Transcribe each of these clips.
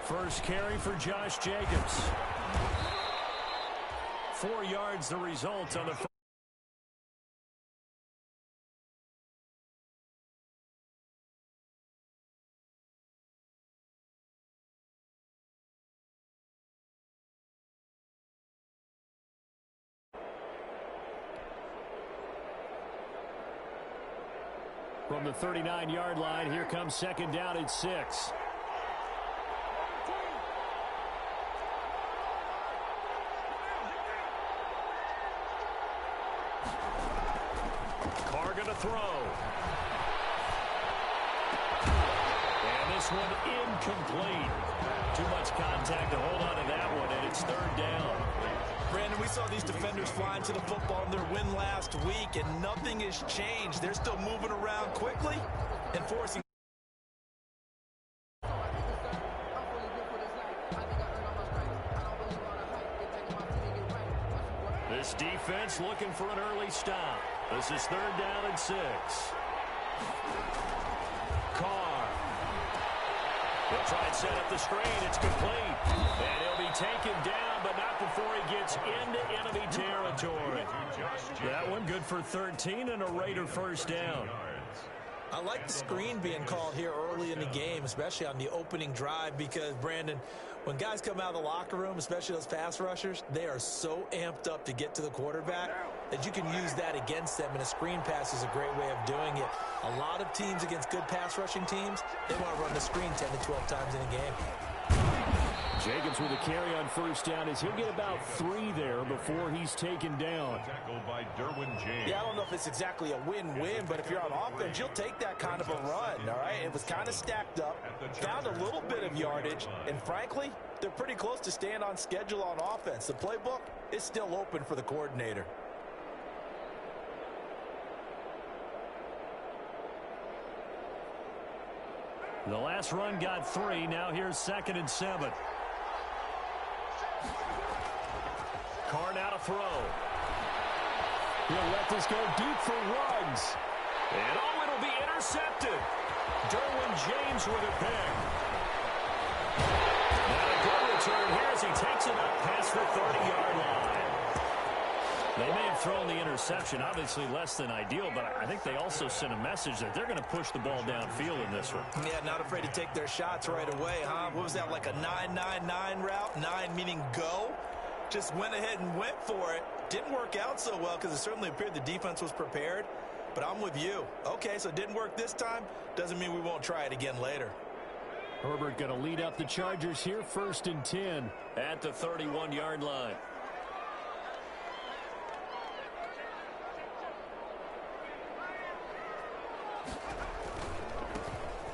First carry for Josh Jacobs. 4 yards the result on the first. From the 39-yard line, here comes second down at 6. Carr going to throw. And this one incomplete. Too much contact to hold on to that one, and it's third down. Brandon, we saw these defenders flying to the football in their win last week, and nothing has changed. They're still moving around quickly and forcing. This defense looking for an early stop. This is third down and 6. Carr. They'll try and set up the screen. It's complete. And he'll be taken down, but not before he gets into enemy territory. That one good for 13 and a Raider first down. I like the screen being called here early in the game, especially on the opening drive, because, Brandon, when guys come out of the locker room, especially those pass rushers, they are so amped up to get to the quarterback that you can use that against them, and a screen pass is a great way of doing it. A lot of teams against good pass rushing teams, they want to run the screen 10 to 12 times in a game. Jacobs with a carry on first down as he'll get about 3 there before he's taken down. Tackled by Derwin James. Yeah, I don't know if it's exactly a win-win, but if you're on offense, you'll take that kind of a run, all right? It was kind of stacked up, found a little bit of yardage, and frankly, they're pretty close to staying on schedule on offense. The playbook is still open for the coordinator. The last run got 3. Now here's 2nd and 7. Carr now to throw. He'll let this go deep for Ruggs. And oh, it'll be intercepted. Derwin James with a pick. Now a good return here as he takes it up past the 30-yard line. They may have thrown the interception, obviously less than ideal, but I think they also sent a message that they're going to push the ball downfield in this one. Yeah, not afraid to take their shots right away, huh? What was that, like a 9-9-9 route? 9 meaning go? Just went ahead and went for it. Didn't work out so well because it certainly appeared the defense was prepared, but I'm with you. Okay, so it didn't work this time. Doesn't mean we won't try it again later. Herbert going to lead up the Chargers here, 1st and 10 at the 31-yard line.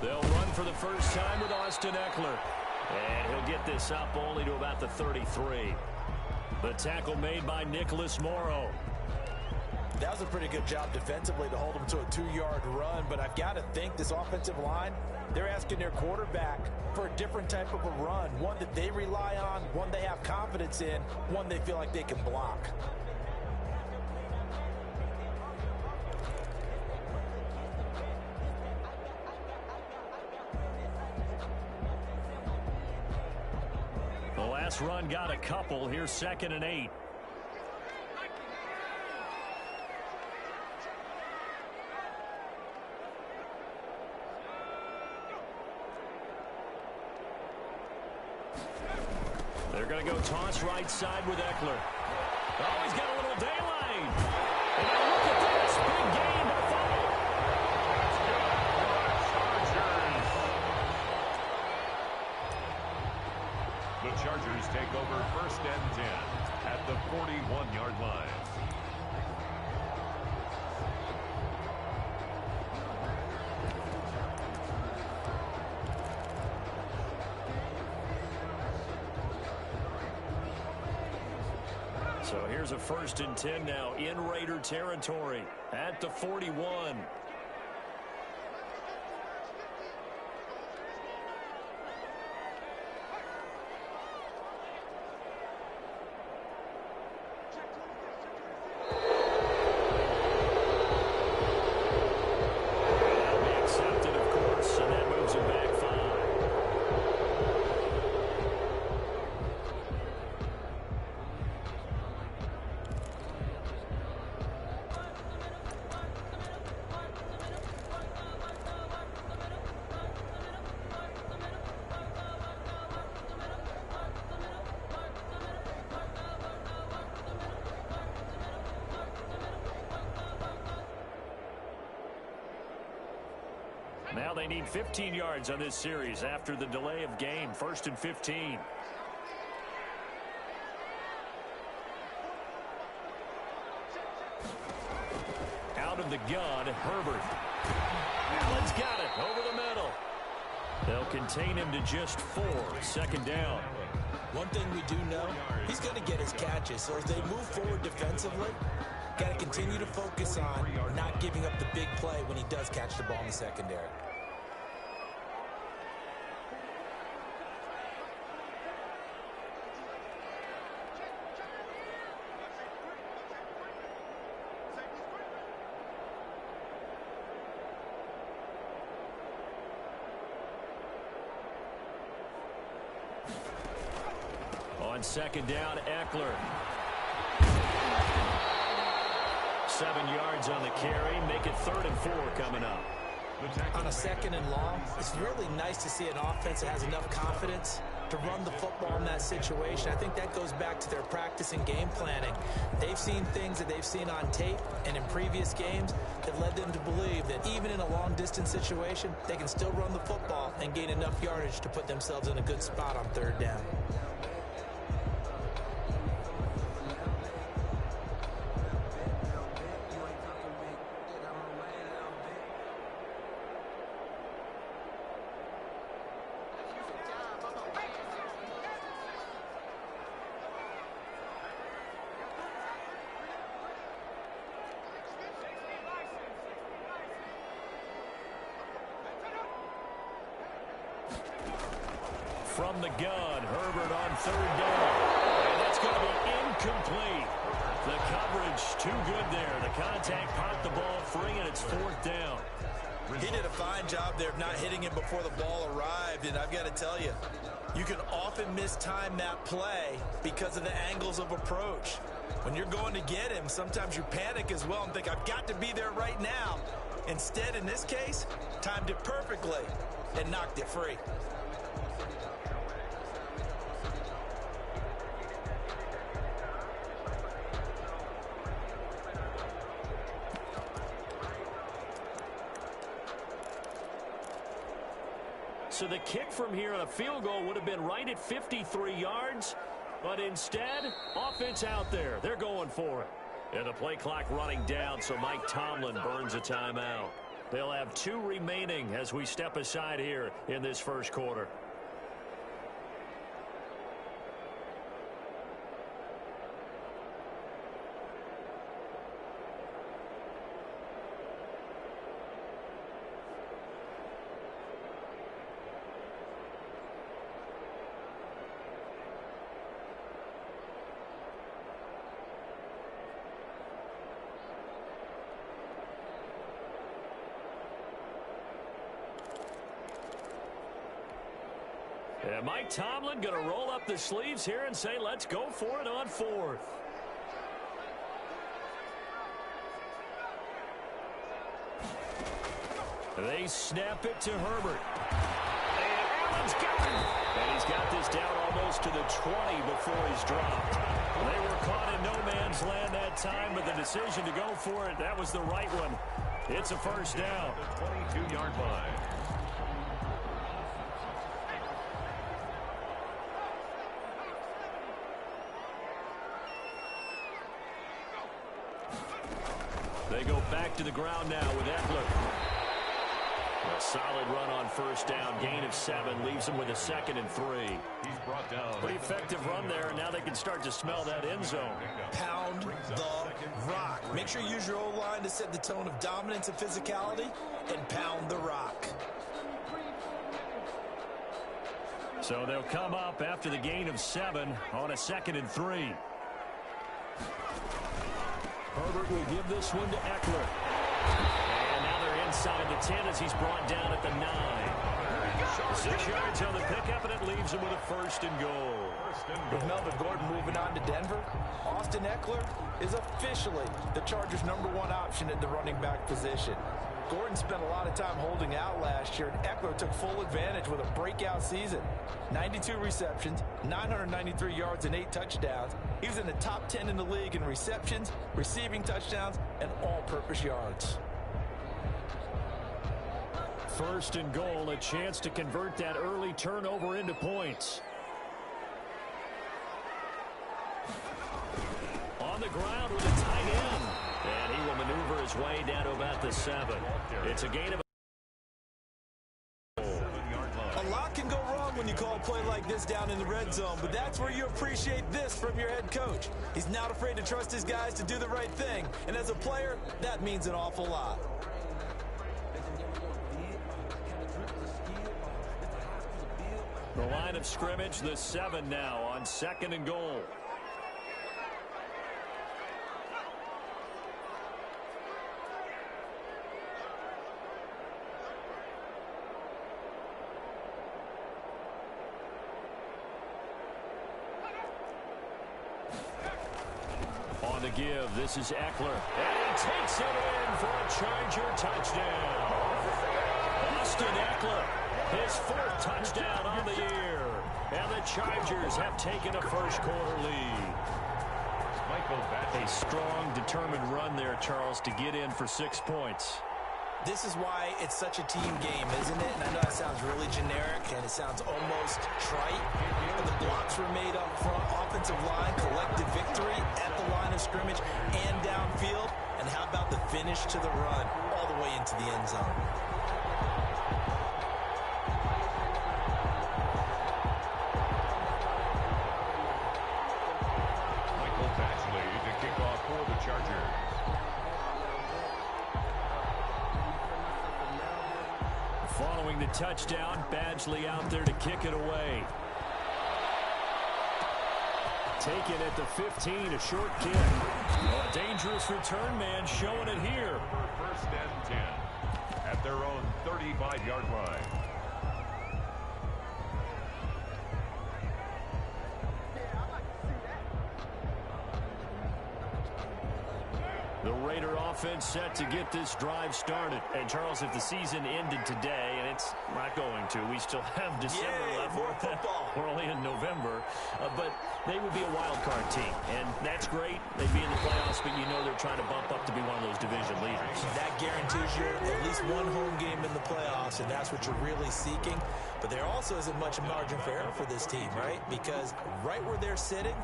They'll run for the first time with Austin Eckler. And he'll get this up only to about the 33. The tackle made by Nicholas Morrow. That was a pretty good job defensively to hold him to a 2-yard run, but I've got to think this offensive line, they're asking their quarterback for a different type of a run, one that they rely on, one they have confidence in, one they feel like they can block. The last run got a couple. Here's 2nd and 8. They're going to go toss right side with Eckler. Oh, he's got a little daylight. And now look at this. Big gain by 5. The Chargers take over 1st and 10 at the 41-yard line. So here's a 1st and 10 now in Raider territory at the 41. That'll be accepted, of course, and that moves him back 5. Now they need 15 yards on this series after the delay of game. 1st and 15. Out of the gun, Herbert. Allen's got it over the middle. They'll contain him to just 4. 2nd down. One thing we do know, he's going to get his catches. So as they move forward defensively, got to continue to focus on not giving up the big play when he does catch the ball in the secondary. On 2nd down, Eckler. 7 yards on the carry. Make it 3rd and 4 coming up. On a 2nd and long, it's really nice to see an offense that has enough confidence to run the football in that situation. I think that goes back to their practice and game planning. They've seen things that they've seen on tape and in previous games that led them to believe that even in a long-distance situation, they can still run the football and gain enough yardage to put themselves in a good spot on 3rd down. From the gun, Herbert on 3rd down. And that's going to be incomplete. The coverage too good there. The contact popped the ball free, and it's 4th down. He did a fine job there of not hitting him before the ball arrived, and I've got to tell you, you can often mistime that play because of the angles of approach. When you're going to get him, sometimes you panic as well and think, I've got to be there right now. Instead, in this case, timed it perfectly and knocked it free. So the kick from here on a field goal would have been right at 53 yards. But instead, offense out there. They're going for it. And the play clock running down, so Mike Tomlin burns a timeout. They'll have 2 remaining as we step aside here in this 1st quarter. And Mike Tomlin going to roll up the sleeves here and say, let's go for it on 4th. They snap it to Herbert. And Allen's got it. And he's got this down almost to the 20 before he's dropped. They were caught in no man's land that time, but the decision to go for it, that was the right one. It's a 1st down. The 22-yard line. They go back to the ground now with Eckler. A solid run on 1st down. Gain of 7 leaves them with a 2nd and 3. He's brought down. Pretty effective run there. Now they can start to smell that end zone. Pound the rock. Make sure you use your O-line to set the tone of dominance and physicality, and pound the rock. So they'll come up after the gain of 7 on a 2nd and 3. Herbert will give this one to Eckler. And now they're inside the 10 as he's brought down at the 9. 6 yards on the pickup, and it leaves him with a 1st and goal. With Melvin Gordon moving on to Denver, Austin Eckler is officially the Chargers' #1 option at the running back position. Gordon spent a lot of time holding out last year, and Eckler took full advantage with a breakout season. 92 receptions, 993 yards, and 8 touchdowns. He was in the top 10 in the league in receptions, receiving touchdowns, and all-purpose yards. First and goal, a chance to convert that early turnover into points. On the ground with a tight end. And he will maneuver his way down to about the 7. It's a gain of a lot can go wrong when you call a play like this down in the red zone, but that's where you appreciate this from your head coach. He's not afraid to trust his guys to do the right thing, and as a player, that means an awful lot. The line of scrimmage, the 7 now on 2nd and goal. On the give, this is Eckler. And he takes it in for a Charger touchdown. Austin Eckler, his 4th touchdown on the year. And the Chargers have taken a first-quarter lead. A strong, determined run there, Charles, to get in for 6 points. This is why it's such a team game, isn't it? And I know that sounds really generic, and it sounds almost trite. But the blocks were made up front, offensive line, collective victory at the line of scrimmage and downfield. And how about the finish to the run all the way into the end zone? To kick off for the Chargers. Following the touchdown, Badgley out there to kick it away. Taken at the 15, a short kick. A dangerous return man showing it here. For 1st and 10 at their own 35-yard line. The Raider offense set to get this drive started. And, Charles, if the season ended today, and it's not going to, we still have December left. More football. We're only in November. But they would be a wild card team. And that's great. They'd be in the playoffs, but you know they're trying to bump up to be one of those division leaders. That guarantees you at least one home game in the playoffs, and that's what you're really seeking. But there also isn't much margin for error for this team, right? Because right where they're sitting,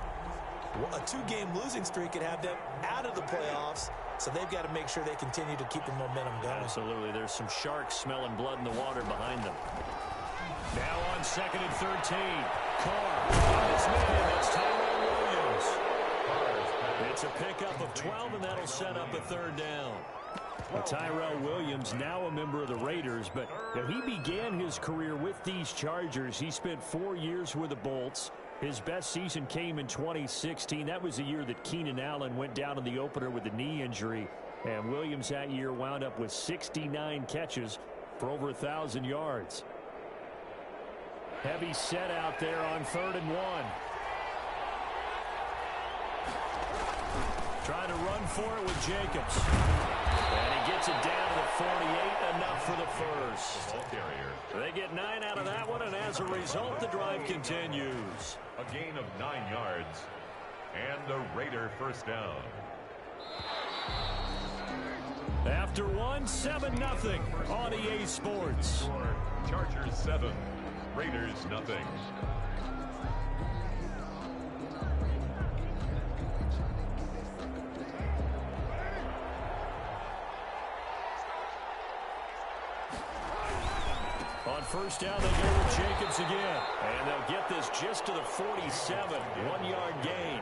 a 2-game losing streak could have them out of the playoffs, so they've got to make sure they continue to keep the momentum going. Absolutely. There's some sharks smelling blood in the water behind them. Now on 2nd and 13. Carr on his man. That's Tyrell Williams. It's a pickup of 12, and that'll set up a 3rd down. Well, Tyrell Williams, now a member of the Raiders, but he began his career with these Chargers. He spent 4 years with the Bolts. His best season came in 2016. That was the year that Keenan Allen went down in the opener with a knee injury. And Williams that year wound up with 69 catches for over 1,000 yards. Heavy set out there on 3rd and 1. Trying to run for it with Jacobs. And he gets it down to the 48, enough for the first. They get 9 out of that one, and as a result, the drive continues. A gain of 9 yards, and the Raider 1st down. After 7-0 on EA Sports. Chargers 7, Raiders nothing. On 1st down, they go with Jacobs again. And they'll get this just to the 47. 1-yard gain.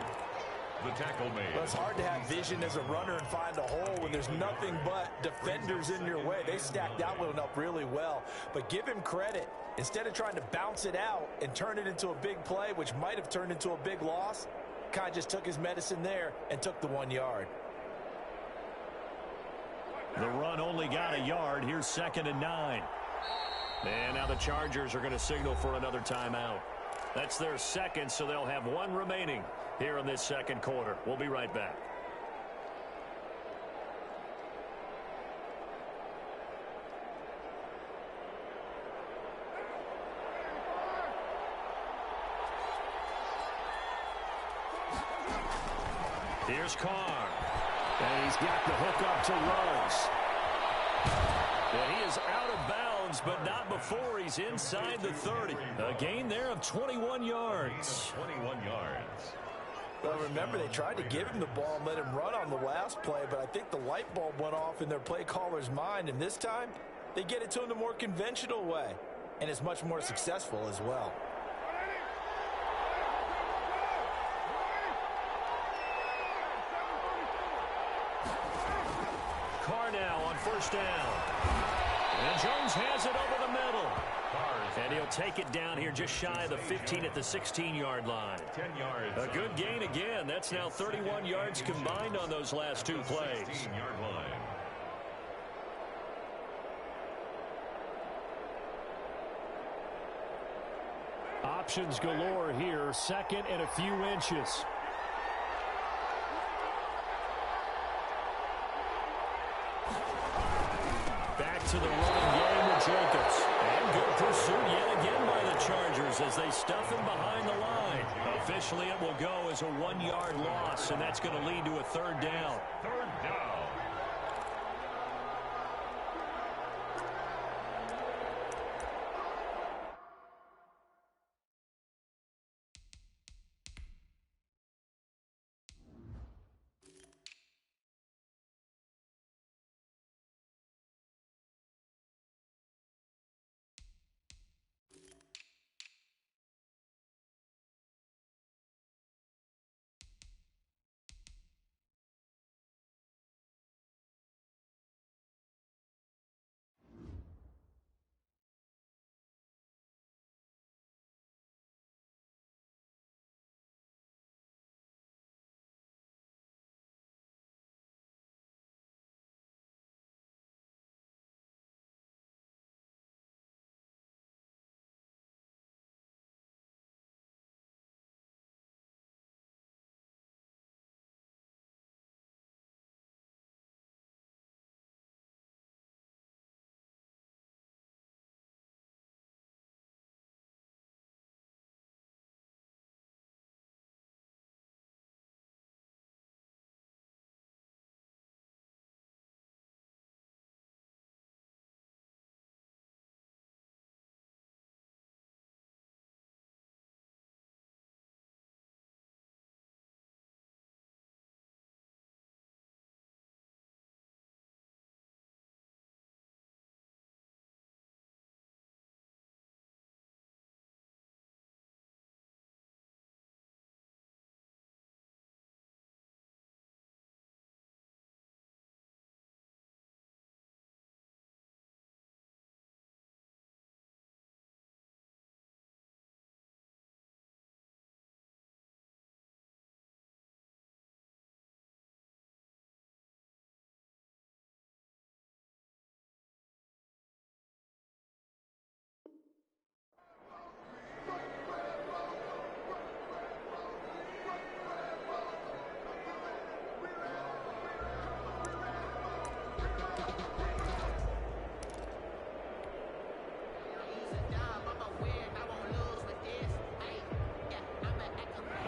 The tackle made. Well, it's hard to have vision as a runner and find a hole when there's nothing but defenders in your way. They stacked that one up really well. But give him credit. Instead of trying to bounce it out and turn it into a big play, which might have turned into a big loss, kind of just took his medicine there and took the 1 yard. The run only got a yard. Here's 2nd and 9. And now the Chargers are going to signal for another timeout. That's their 2nd, so they'll have 1 remaining here in this 2nd quarter. We'll be right back. Here's Carr. And he's got the hook up to Ruggs. And he is out of bounds moves, but not before he's inside the 30. A gain there of 21 yards. 21 yards. Well, remember, they tried to give him the ball and let him run on the last play, but I think the light bulb went off in their play caller's mind, and this time they get it to him the more conventional way, and it's much more successful as well. Carr now on first down. And Jones has it over the middle. And he'll take it down here just shy of the 15 at the 16-yard line. 10 yards. A good gain again. That's now 31 yards combined on those last two plays. 16-yard line. Options galore here. Second and a few inches. Back to the running game with Jacobs. And good pursuit yet again by the Chargers as they stuff him behind the line. Officially, it will go as a 1-yard loss, and that's going to lead to a third down. Third down.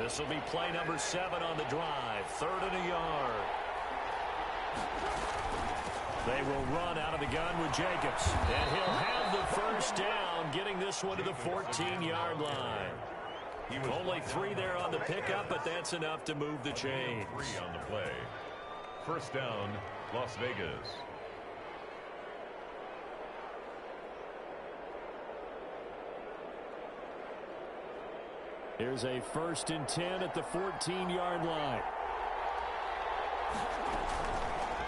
This will be play number 7 on the drive. 3rd and a yard. They will run out of the gun with Jacobs. And he'll have the first down, getting this one to the 14-yard line. Only 3 there on the pickup, but that's enough to move the chains. 3 on the play. First down, Las Vegas. Here's a 1st and 10 at the 14-yard line.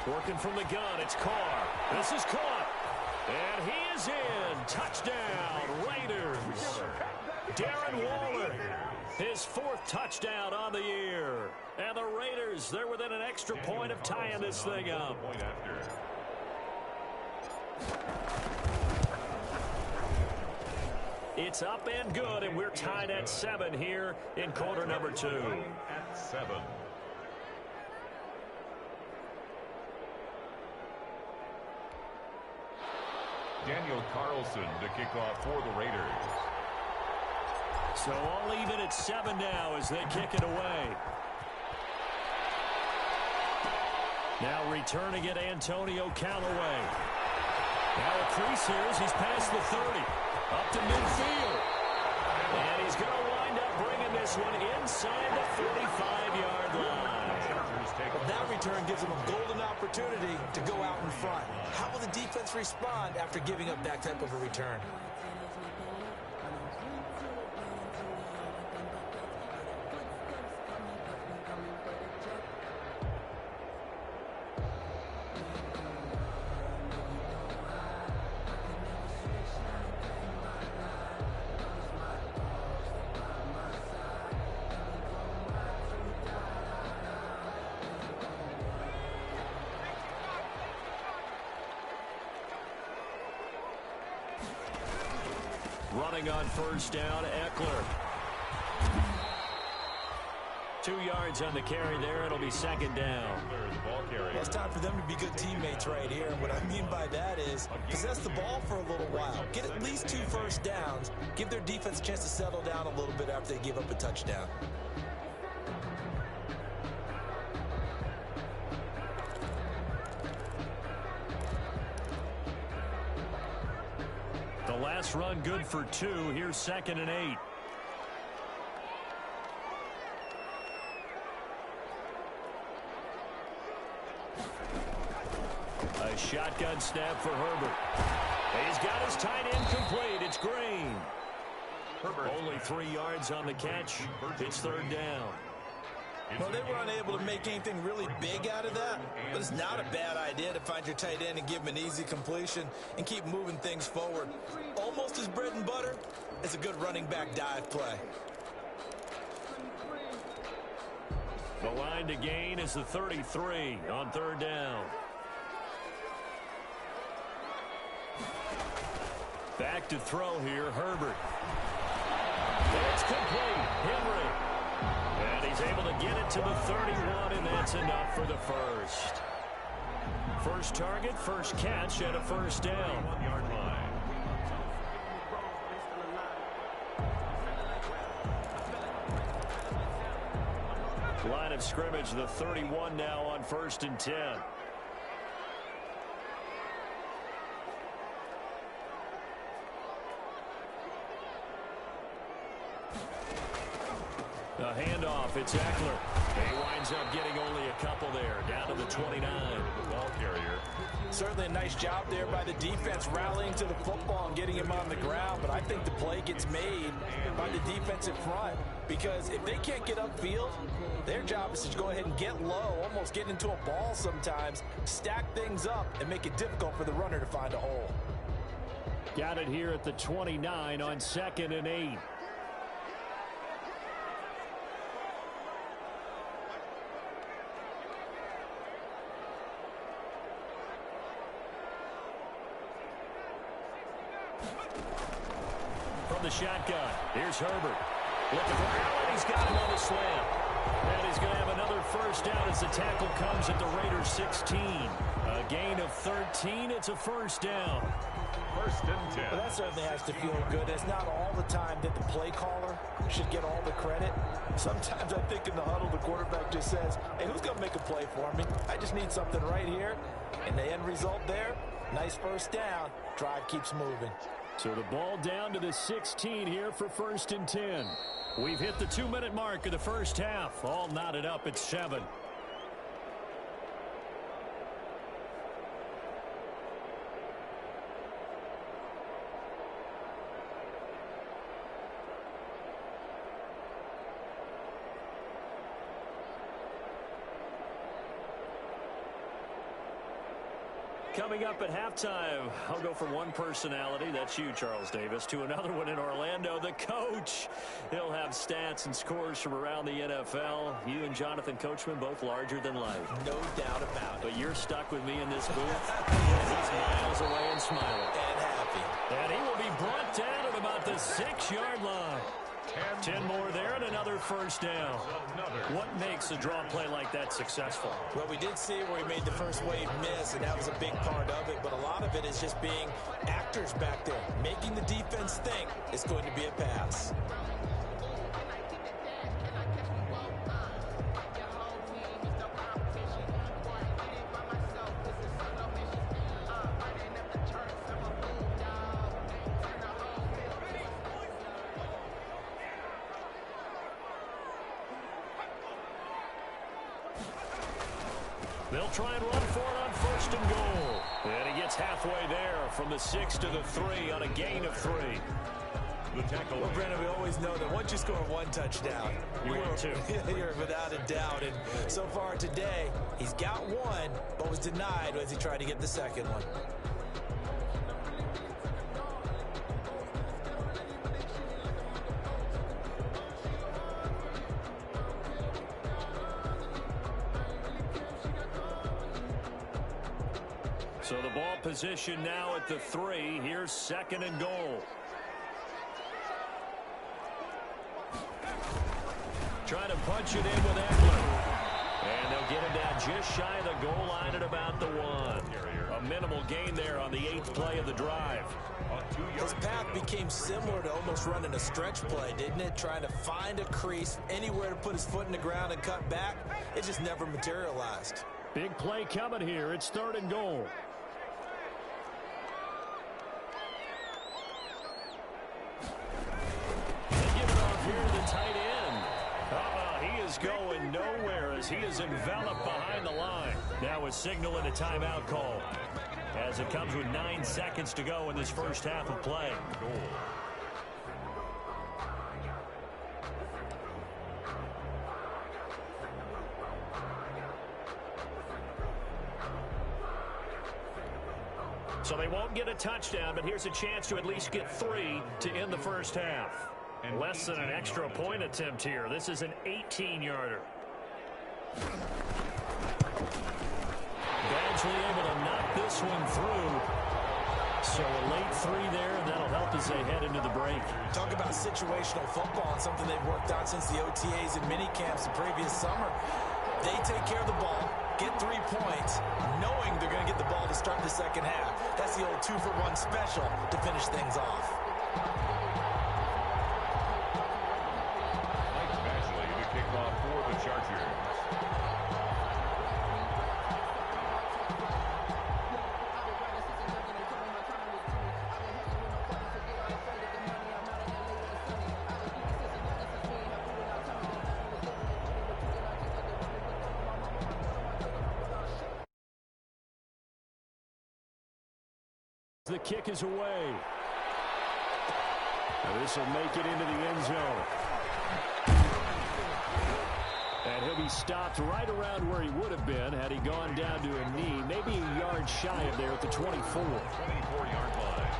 Working from the gun, it's Carr. This is caught. And he is in. Touchdown, Raiders. Darren Waller, his 4th touchdown on the year. And the Raiders, they're within an extra point of tying this thing up. Point after. It's up and good, and we're tied at 7 here in quarter number 2. At 7. Daniel Carlson to kick off for the Raiders. So all even at 7 now as they kick it away. Now returning it, Antonio Callaway. Now a crease here as he's past the 30. Up to midfield. And he's going to wind up bringing this one inside the 45-yard line. Well, that return gives him a golden opportunity to go out in front. How will the defense respond after giving up that type of a return? Running on first down, Eckler. 2 yards on the carry there. It'll be second down. Well, it's time for them to be good teammates right here. And what I mean by that is possess the ball for a little while. Get at least 2 first downs. Give their defense a chance to settle down a little bit after they give up a touchdown. Last run good for 2. Here's 2nd and 8. A shotgun snap for Herbert. He's got his tight end complete. It's Green. Herbert. Only 3 yards on the catch. It's 3rd down. Well, they were unable to make anything really big out of that, but it's not a bad idea to find your tight end and give him an easy completion and keep moving things forward. Almost as bread and butter as a good running back dive play. The line to gain is the 33 on 3rd down. Back to throw here, Herbert. It's complete. Henry. And he's able to get it to the 31, and that's enough for the first. First target, first catch, and a first down. 1-yard line. Line of scrimmage, the 31 now on 1st and 10. The handoff, it's Eckler. He winds up getting only a couple there, down to the 29. The ball carrier. Certainly a nice job there by the defense rallying to the football and getting him on the ground, but I think the play gets made by the defensive front because if they can't get upfield, their job is to go ahead and get low, almost get into a ball sometimes, stack things up, and make it difficult for the runner to find a hole. Got it here at the 29 on 2nd and 8. From the shotgun, here's Herbert. Looking for Allen, he's got him on the slam. And he's going to have another first down as the tackle comes at the Raiders' 16. A gain of 13, it's a first down. 1st and 10. Well, that certainly has to feel good. It's not all the time that the play caller should get all the credit. Sometimes I think in the huddle, the quarterback just says, hey, who's going to make a play for me? I just need something right here. And the end result there, nice first down. Drive keeps moving. So the ball down to the 16 here for 1st and 10. We've hit the 2-minute mark of the first half. All knotted up at 7. Coming up at halftime, I'll go from one personality, that's you, Charles Davis, to another one in Orlando, the coach. He'll have stats and scores from around the NFL. You and Jonathan Coachman, both larger than life. No doubt about it. But you're stuck with me in this booth. And he's miles away and smiling. And happy. And he will be brought down at about the 6-yard line. 10 more there and another first down. What makes a draw play like that successful? Well, we did see where he made the first wave miss, and that was a big part of it. But a lot of it is just being actors back there, making the defense think it's going to be a pass. They'll try and run for it on 1st and goal. And he gets halfway there from the 6 to the 3 on a gain of 3. The tackle. Well, Brandon, we always know that once you score one touchdown, You're without a doubt. And so far today, he's got one, but was denied as he tried to get the second one. So the ball position now at the 3. Here's 2nd and goal. Trying to punch it in with Eckler. And they'll get him down just shy of the goal line at about the 1. A minimal gain there on the 8th play of the drive. His path became similar to almost running a stretch play, didn't it? Trying to find a crease, anywhere to put his foot in the ground and cut back. It just never materialized. Big play coming here. It's 3rd and goal. They give it off here to the tight end. He is going nowhere as he is enveloped behind the line. Now a signal and a timeout call as it comes with 9 seconds to go in this first half of play. So they won't get a touchdown, but here's a chance to at least get 3 to end the first half. Less than an extra point attempt here. This is an 18-yarder. Badgley able to knock this one through. So a late 3 there, and that'll help as they head into the break. Talk about situational football and something they've worked on since the OTAs and mini camps the previous summer. They take care of the ball, get 3 points, knowing they're going to get the ball to start the second half. That's the old 2-for-1 special to finish things off. For the Chargers. The kick is away. This will make it into the end zone. And he'll be stopped right around where he would have been had he gone down to a knee, maybe a yard shy of there at the 24. 24-yard line.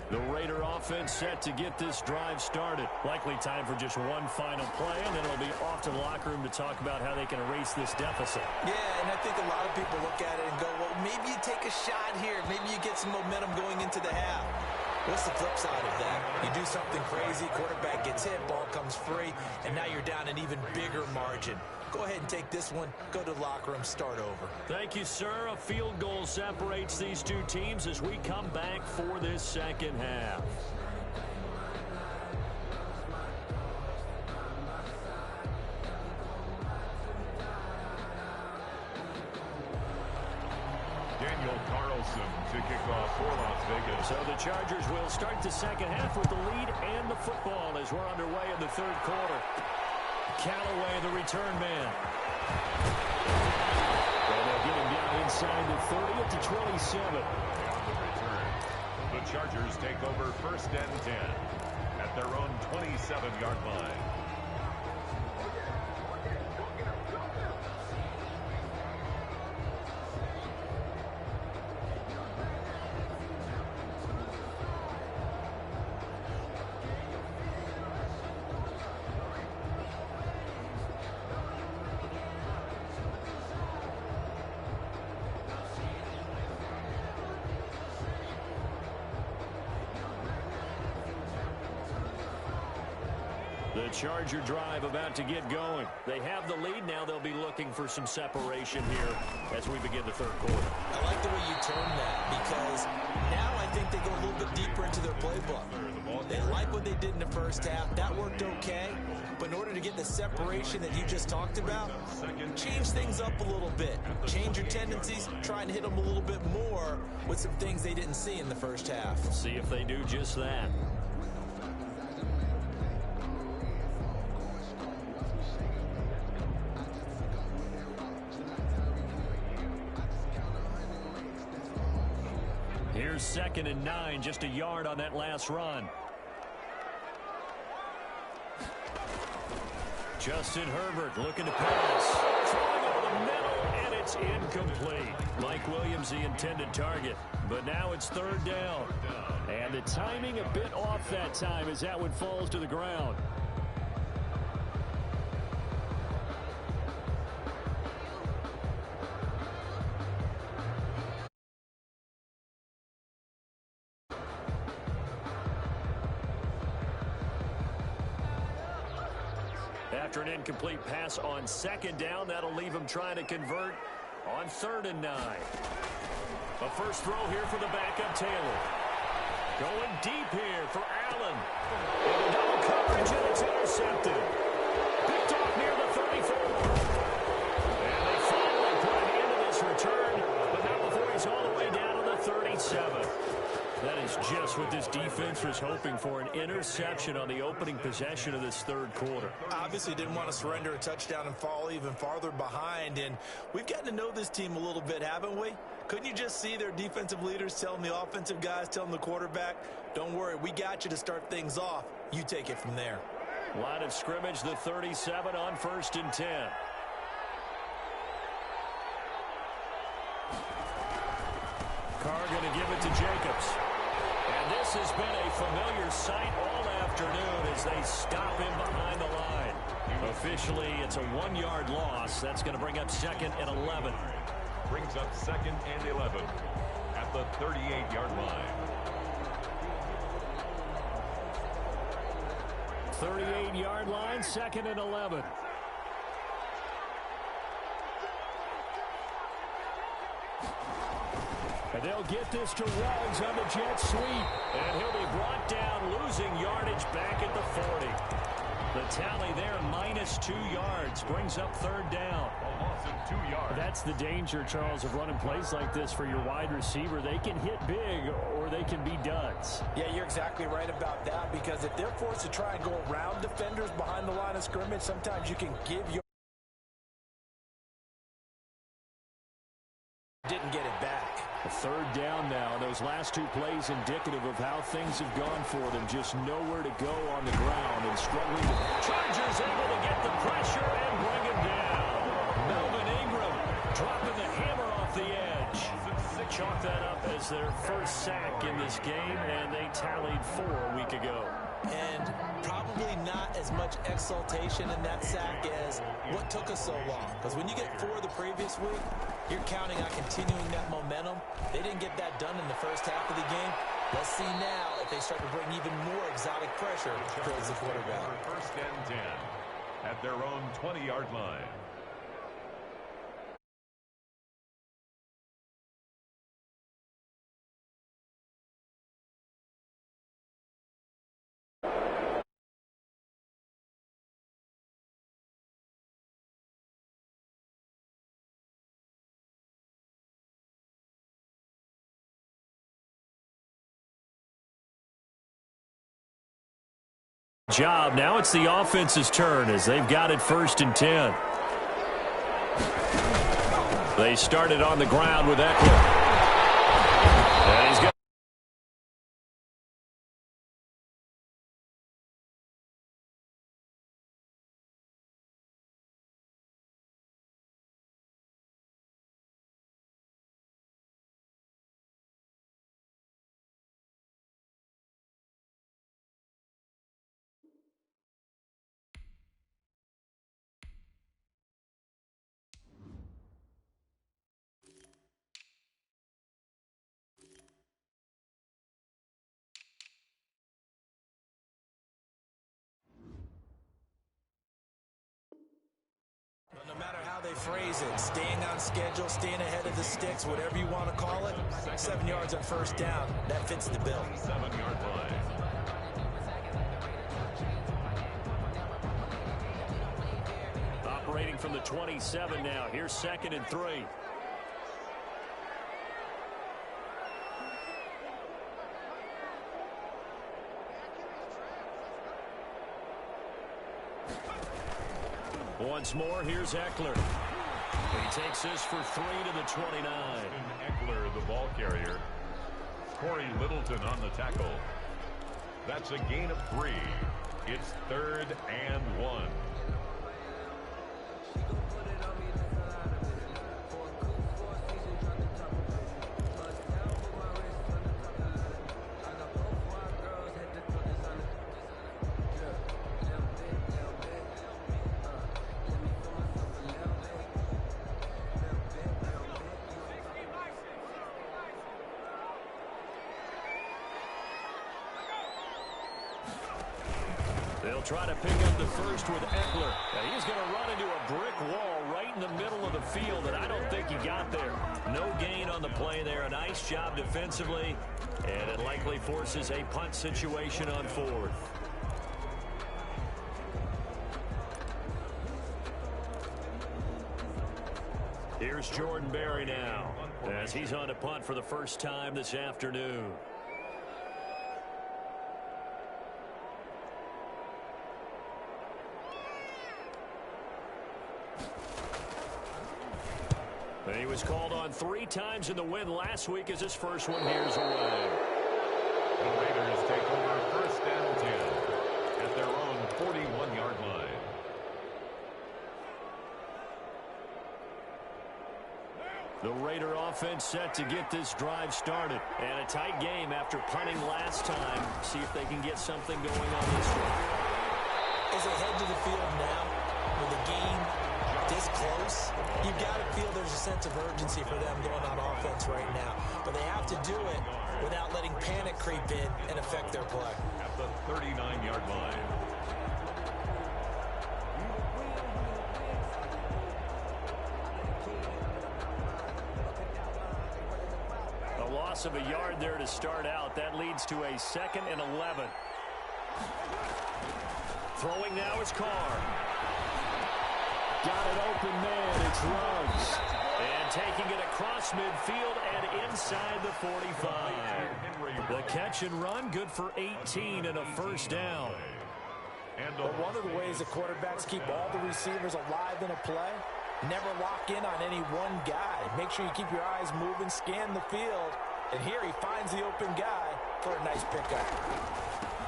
The Raider offense set to get this drive started. Likely time for just one final play, and then it'll be off to the locker room to talk about how they can erase this deficit. Yeah, and I think a lot of people look at it and go, well, maybe you take a shot here. Maybe you get some momentum going into the half. What's the flip side of that? You do something crazy, quarterback gets hit, ball comes free, and now you're down an even bigger margin. Go ahead and take this one, go to the locker room, start over. Thank you, sir. A field goal separates these two teams as we come back for this second half. Daniel Carlson to kick off for Las Vegas. So the Chargers will start the second half with the lead and the football as we're underway in the third quarter. Callaway, the return man. And they'll get him down inside the 30 at the 27. On the return, the Chargers take over 1st and 10 at their own 27-yard line. The Charger drive about to get going. They have the lead now. They'll be looking for some separation here as we begin the third quarter. I like the way you term that because now I think they go a little bit deeper into their playbook. They like what they did in the first half. That worked okay. But in order to get the separation that you just talked about, change things up a little bit. Change your tendencies, try and hit them a little bit more with some things they didn't see in the first half. See if they do just that. Here's 2nd and 9, just a yard on that last run. Justin Herbert looking to pass. Throwing over the middle, and it's incomplete. Mike Williams, the intended target. But now it's 3rd down. And the timing a bit off that time as that one falls to the ground. After an incomplete pass on 2nd down, that'll leave him trying to convert on 3rd and 9. A first throw here for the backup Taylor. Going deep here for Allen. And double coverage, and it's intercepted. Picked off near the 34. And they finally put an end to this return, but not before he's all the way down to the 37. That is just what this defense was hoping for, an interception on the opening possession of this third quarter. Obviously didn't want to surrender a touchdown and fall even farther behind, and we've gotten to know this team a little bit, haven't we? Couldn't you just see their defensive leaders telling the offensive guys, telling the quarterback, don't worry, we got you to start things off. You take it from there. Line of scrimmage, the 37 on 1st and 10. Carr going to give it to Jacobs. And this has been a familiar sight all afternoon as they stop him behind the line. Officially, it's a 1-yard loss. That's going to bring up 2nd and 11. Brings up 2nd and 11 at the 38-yard line. 38-yard line, 2nd and 11. And they'll get this to Ruggs on the jet sweep. And he'll be brought down, losing yardage back at the 40. The tally there, -2 yards, brings up 3rd down. A loss of 2 yards. That's the danger, Charles, of running plays like this for your wide receiver. They can hit big or they can be duds. Yeah, you're exactly right about that, because if they're forced to try and go around defenders behind the line of scrimmage, sometimes you can give your didn't get it back. A 3rd down now. Those last 2 plays indicative of how things have gone for them. Just nowhere to go on the ground and struggling. Chargers able to get the pressure and bring him down. Melvin Ingram dropping the hammer off the edge. Chalk that up as their first sack in this game, and they tallied 4 a week ago. And probably not as much exultation in that sack as what took us so long. Because when you get 4 the previous week, you're counting on continuing that momentum. They didn't get that done in the first half of the game. Let's see now if they start to bring even more exotic pressure towards the quarterback. 1st and 10 at their own 20-yard line. Job. Now it's the offense's turn as they've got it 1st and 10. They started on the ground with Eckler. And he's got phrase it. Staying on schedule, staying ahead of the sticks, whatever you want to call it. 7 yards on first down. That fits the bill. 7-yard line. Operating from the 27 now. Here's 2nd and 3. Once more, here's Eckler. He takes this for 3 to the 29. Eckler, the ball carrier. Corey Littleton on the tackle. That's a gain of 3. It's 3rd and 1. They'll try to pick up the first with Eckler. Now he's going to run into a brick wall right in the middle of the field, and I don't think he got there. No gain on the play there. A nice job defensively, and it likely forces a punt situation on 4th. Here's Jordan Berry now, as he's on to punt for the first time this afternoon. He was called on 3 times in the win last week as his first one here's away. The Raiders take over 1st and 10 at their own 41-yard line. The Raider offense set to get this drive started. And a tight game after punting last time. See if they can get something going on this one. As they head to the field now, with the game this close, you've got to feel there's a sense of urgency for them going on offense right now. But they have to do it without letting panic creep in and affect their play. At the 39-yard line. A loss of a yard there to start out. That leads to a 2nd and 11. Throwing now is Carr. Got an open man. It's Ruggs. And taking it across midfield and inside the 45. The catch and run, good for 18 and a first down. But one of the ways the quarterbacks keep all the receivers alive in a play, never lock in on any one guy. Make sure you keep your eyes moving, scan the field. And here he finds the open guy for a nice pickup.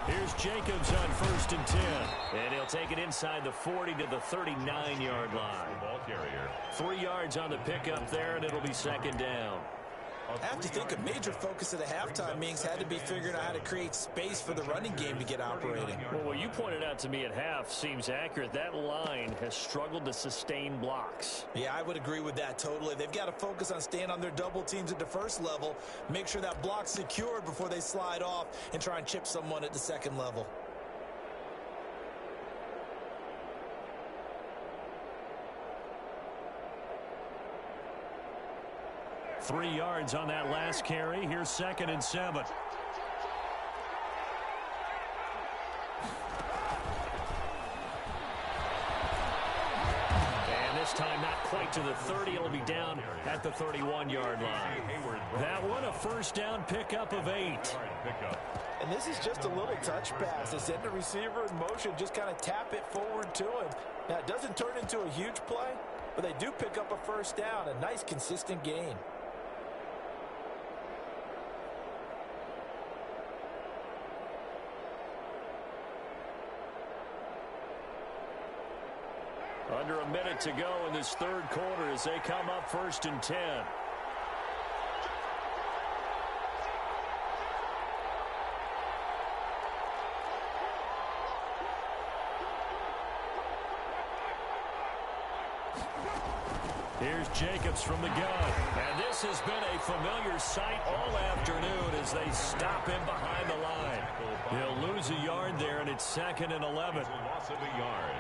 Here's Jacobs on 1st and 10. And he'll take it inside the 40 to the 39-yard line. Ball carrier. 3 yards on the pickup there, and it'll be 2nd down. I have to think a major focus of the halftime meetings had to be figuring out how to create space for the running game to get operating. Well, what you pointed out to me at half seems accurate. That line has struggled to sustain blocks. Yeah, I would agree with that totally. They've got to focus on staying on their double teams at the first level, make sure that block's secured before they slide off and try and chip someone at the second level. Three yards on that last carry. Here's 2nd and 7. And this time not quite to the 30. It'll be down at the 31-yard line. That one a first down pickup of 8. And this is just a little touch pass. They send the receiver in motion, just kind of tap it forward to him. Now, it doesn't turn into a huge play, but they do pick up a first down. A nice, consistent gain. Under a minute to go in this third quarter as they come up 1st and 10. Here's Jacobs from the gun. And this has been a familiar sight all afternoon as they stop him behind the line. He'll lose a yard there, and it's 2nd and 11. Loss of a yard.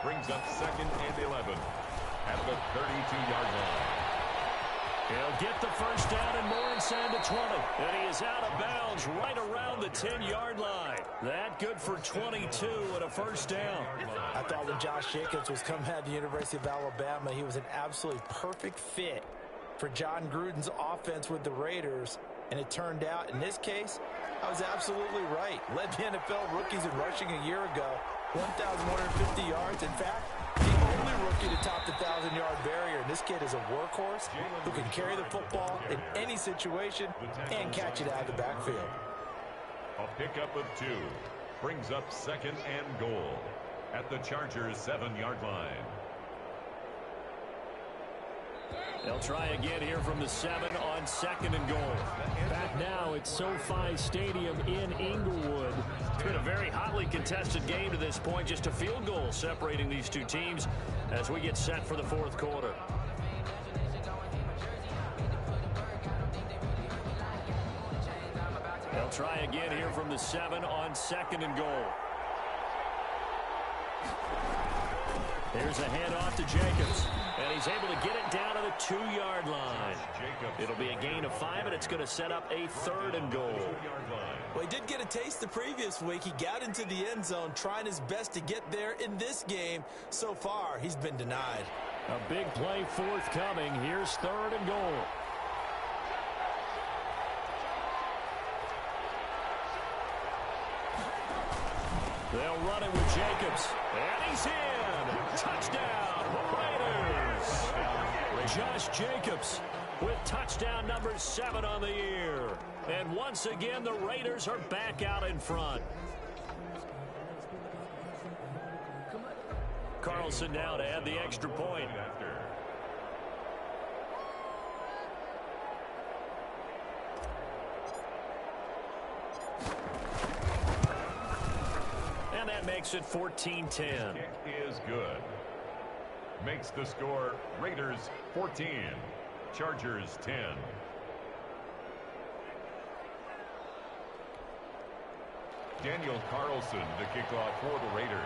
Brings up 2nd and 11. at the 32-yard line. He'll get the first down and more inside the 20. And he is out of bounds right around the 10-yard line. That good for 22 and a first down. I thought when Josh Jacobs was coming out of the University of Alabama, he was an absolutely perfect fit for John Gruden's offense with the Raiders. And it turned out, in this case, I was absolutely right. Led the NFL rookies in rushing a year ago, 1,150 yards. In fact, the only rookie to top the 1,000-yard barrier. And this kid is a workhorse who can carry the football in any situation and catch it out of the backfield. A pickup of 2 brings up 2nd and goal at the Chargers' 7-yard line. They'll try again here from the 7 on 2nd and goal. Back now at SoFi Stadium in Inglewood. It's been a very hotly contested game to this point. Just a field goal separating these two teams as we get set for the 4th quarter. They'll try again here from the 7 on 2nd and goal. There's a handoff to Jacobs, and he's able to get it down to the 2-yard line. It'll be a gain of 5, and it's going to set up a 3rd and goal. Well, he did get a taste the previous week. He got into the end zone, trying his best to get there in this game. So far, he's been denied. A big play forthcoming. Here's 3rd and goal. They'll run it with Jacobs, and he's in. Touchdown, Raiders. Josh Jacobs with touchdown number 7 on the year. And once again, the Raiders are back out in front. Carlson now to add the extra point. And that makes it 14-10. Kick is good. Makes the score Raiders 14, Chargers 10. Daniel Carlson to kick off for the Raiders.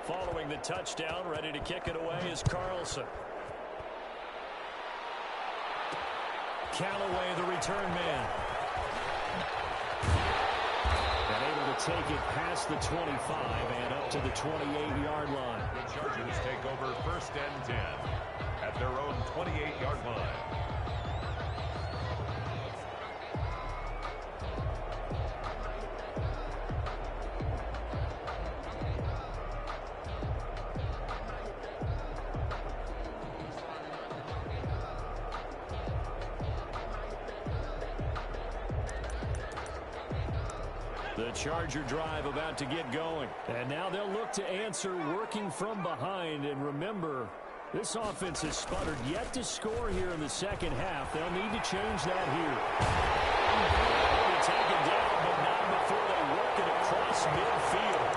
Following the touchdown, ready to kick it away is Carlson. Callaway, the return man. And able to take it past the 25 and up to the 28-yard line. The Chargers take over 1st and 10 at their own 28-yard line. The Charger drive about to get going. And now they'll look to answer working from behind. And remember, this offense has sputtered yet to score here in the second half. They'll need to change that here. They'll be taken down, but not before they work it across midfield.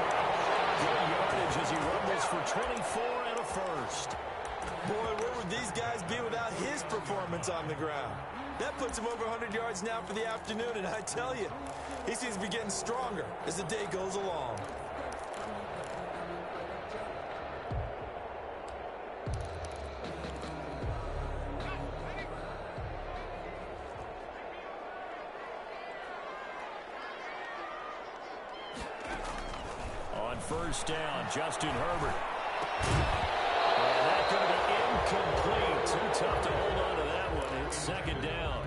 Good yardage as he rumbles for 24 and a first. Boy, where would these guys be without his performance on the ground? That puts him over 100 yards now for the afternoon, and I tell you, he seems to be getting stronger as the day goes along. On first down, Justin Herbert. That could be incomplete. Too tough to hold on to that one. It's 2nd down.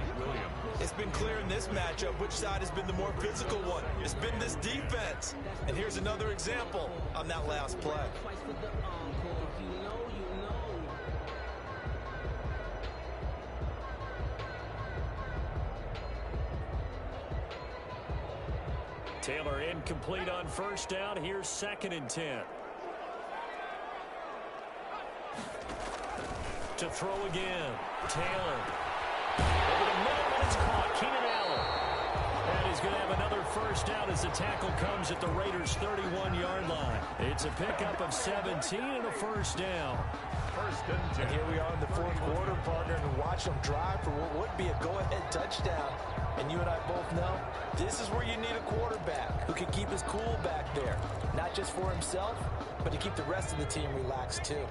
It's been clear in this matchup which side has been the more physical one. It's been this defense. And here's another example on that last play. Taylor incomplete on first down. Here's 2nd and 10. To throw again. Taylor. Over the middle, and it's caught. Keenan Allen. That is he's going to have another first down as the tackle comes at the Raiders' 31-yard line. It's a pickup of 17 and a first down. First and 10. And here we are in the fourth quarter, partner, and watch them drive for what would be a go-ahead touchdown. And you and I both know this is where you need a quarterback who can keep his cool back there. Not just for himself, but to keep the rest of the team relaxed too.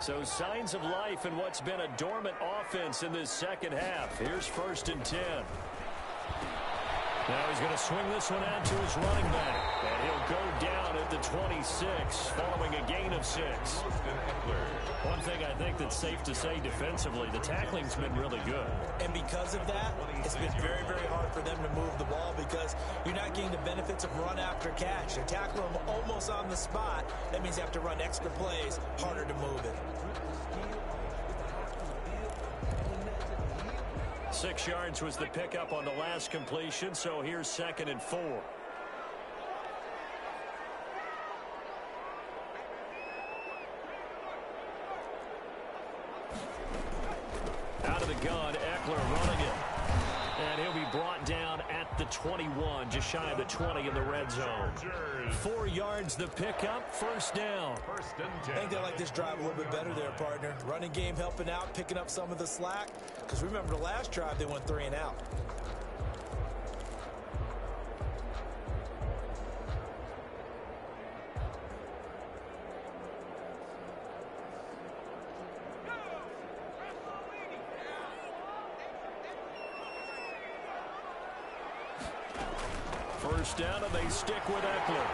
So signs of life in what's been a dormant offense in this second half. Here's first and 10. Now he's going to swing this one out to his running back. And he'll go down at the 26 following a gain of 6. One thing I think that's safe to say defensively, the tackling's been really good. And because of that, it's been very, very hard for them to move the ball because you're not getting the benefits of run after catch. They're tackling them almost on the spot. That means you have to run extra plays, harder to move it. 6 yards was the pickup on the last completion, so here's 2nd and 4. Out of the gun, Eckler running it. And he'll be brought down at the 21, just shy of the 20 in the red zone. 4 yards the pickup, first down. I think they like this drive a little bit better there, partner. Running game helping out, picking up some of the slack. Because remember the last drive, they went 3 and out. First down, and they stick with Eckler.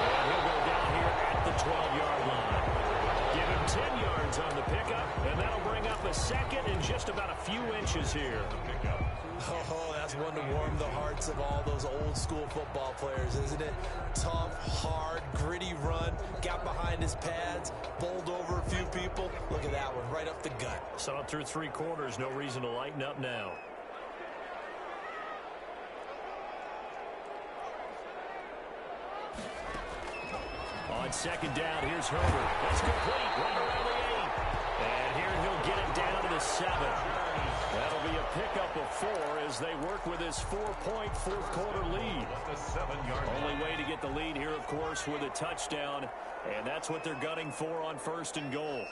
And he'll go down here at the 12-yard line. Give him 10 yards on the pickup, and that'll bring up a second and just about a few inches here. Oh, that's one to warm the hearts of all those old-school football players, isn't it? Tough, hard, gritty run, got behind his pads, bowled over a few people. Look at that one, right up the gut. Saw it through 3 quarters, no reason to lighten up now. On second down, here's Herbert. That's complete, right around the 8. And here he'll get it down to the 7. That'll be a pickup of 4 as they work with his 4-point fourth-quarter lead. Only way to get the lead here, of course, with a touchdown. And that's what they're gunning for on first and goal.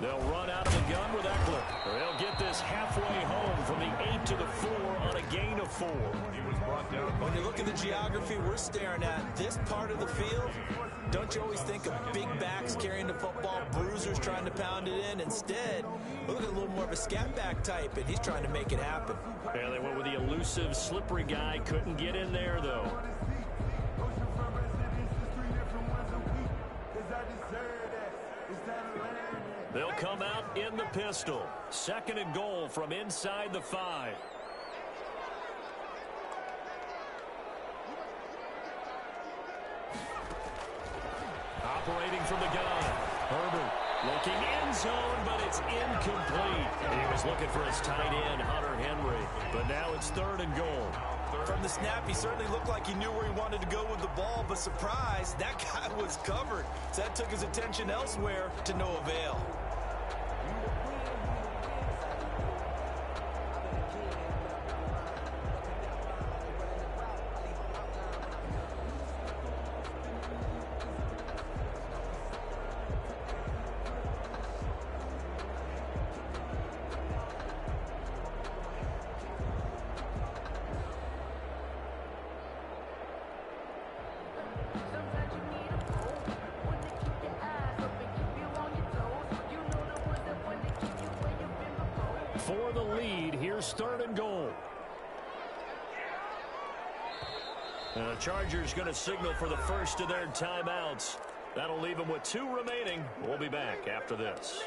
They'll run out of the gun with Eckler. They'll get this halfway home from the 8 to the 4 on a gain of 4. When you look at the geography we're staring at, this part of the field, don't you always think of big backs carrying the football, bruisers trying to pound it in? Instead, look at a little more of a scat back type, and he's trying to make it happen. Yeah, they went with the elusive, slippery guy. Couldn't get in there, though. They'll come out in the pistol. 2nd and goal from inside the 5. Operating from the gun. Herbert looking end zone, but it's incomplete. He was looking for his tight end, Hunter Henry. But now it's 3rd and goal. From the snap, he certainly looked like he knew where he wanted to go with the ball, but surprise, that guy was covered. So that took his attention elsewhere to no avail. For the lead, here's 3rd and goal. And the Chargers going to signal for the first of their timeouts. That'll leave them with 2 remaining. We'll be back after this.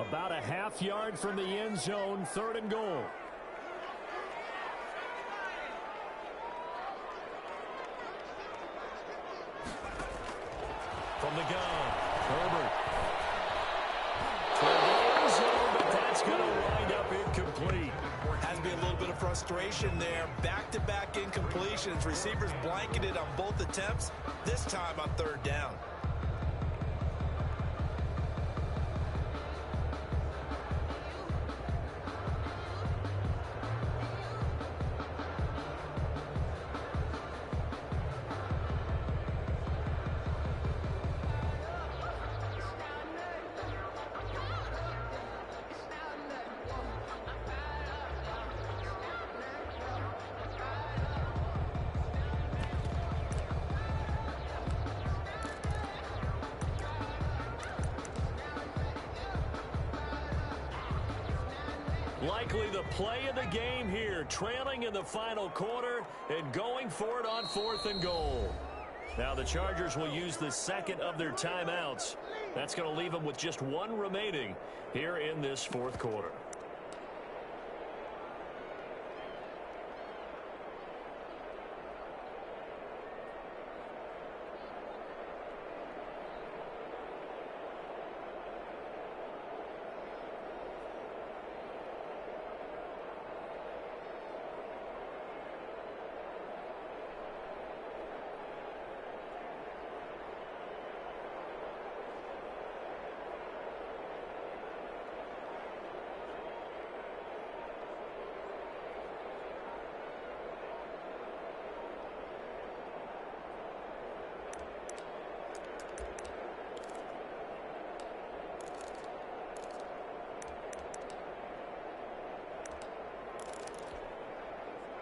About a half yard from the end zone, 3rd and goal. from the gun. Herbert. Toward the end zone, but that's going to wind up incomplete. Has to be a little bit of frustration there. Back-to-back incompletions. Receivers blanketed on both attempts, this time on third down. Likely the play of the game here, trailing in the final quarter and going for it on 4th and goal. Now the Chargers will use the second of their timeouts. That's going to leave them with just one remaining here in this 4th quarter.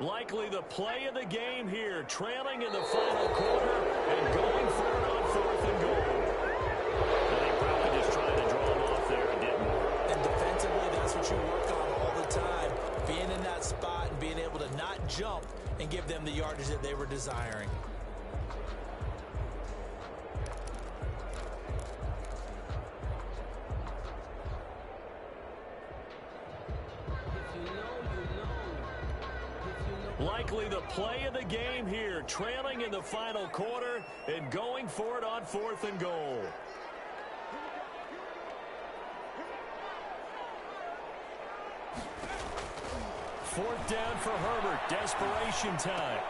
Likely the play of the game here, trailing in the final quarter and going for it on 4th and goal. And they probably just tried to draw him off there and didn't work. And defensively, that's what you work on all the time. Being in that spot and being able to not jump and give them the yardage that they were desiring. Likely the play of the game here, trailing in the final quarter and going for it on 4th and goal. Fourth down for Herbert, desperation time.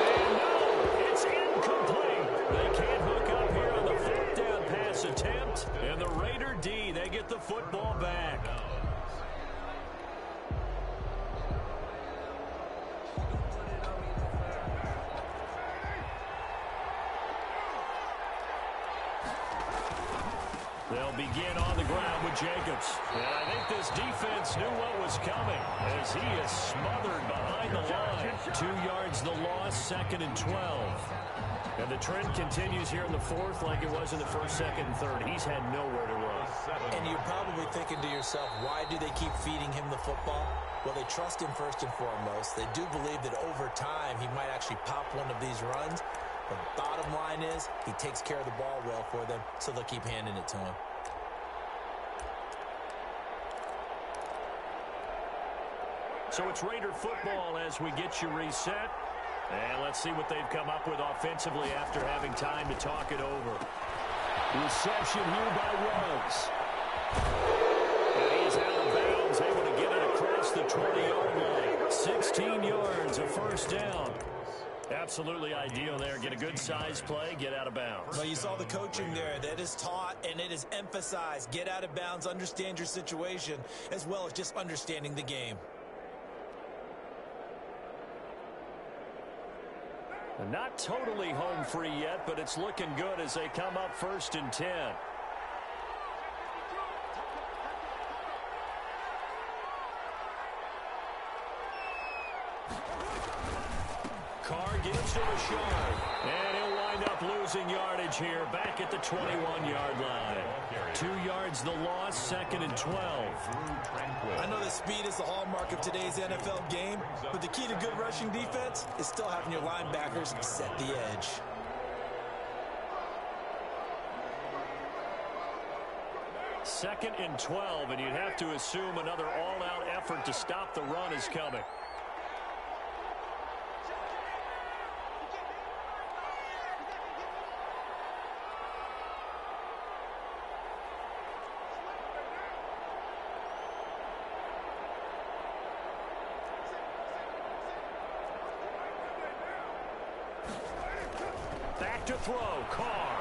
And no, it's incomplete. They can't hook up here on the 4th down pass attempt. And the Raider D, they get the football back. They'll begin on the ground with Jacobs. And I think this defense knew what was coming as he is smothered behind the line. 2 yards the loss, 2nd and 12. And the trend continues here in the 4th like it was in the 1st, 2nd, and 3rd. He's had nowhere to run. And you're probably thinking to yourself, why do they keep feeding him the football? Well, they trust him first and foremost. They do believe that over time he might actually pop one of these runs. The bottom line is he takes care of the ball well for them, so they'll keep handing it to him. So it's Raider football as we get you reset. And let's see what they've come up with offensively after having time to talk it over. Reception here by Ruggs. And he's out of bounds, able to get it across the 20-yard line. 16 yards, a first down. Absolutely ideal there. Get a good size play, get out of bounds. Well, you saw the coaching there. That is taught and it is emphasized. Get out of bounds, understand your situation, as well as just understanding the game. Not totally home free yet, but it's looking good as they come up 1st and 10. Carr gives to Rashard. And he'll wind up losing yardage here back at the 21-yard line. 2 yards the loss, 2nd and 12. I know that speed is the hallmark of today's NFL game, but the key to good rushing defense is still having your linebackers set the edge. Second and 12, and you'd have to assume another all-out effort to stop the run is coming. to throw. Carr.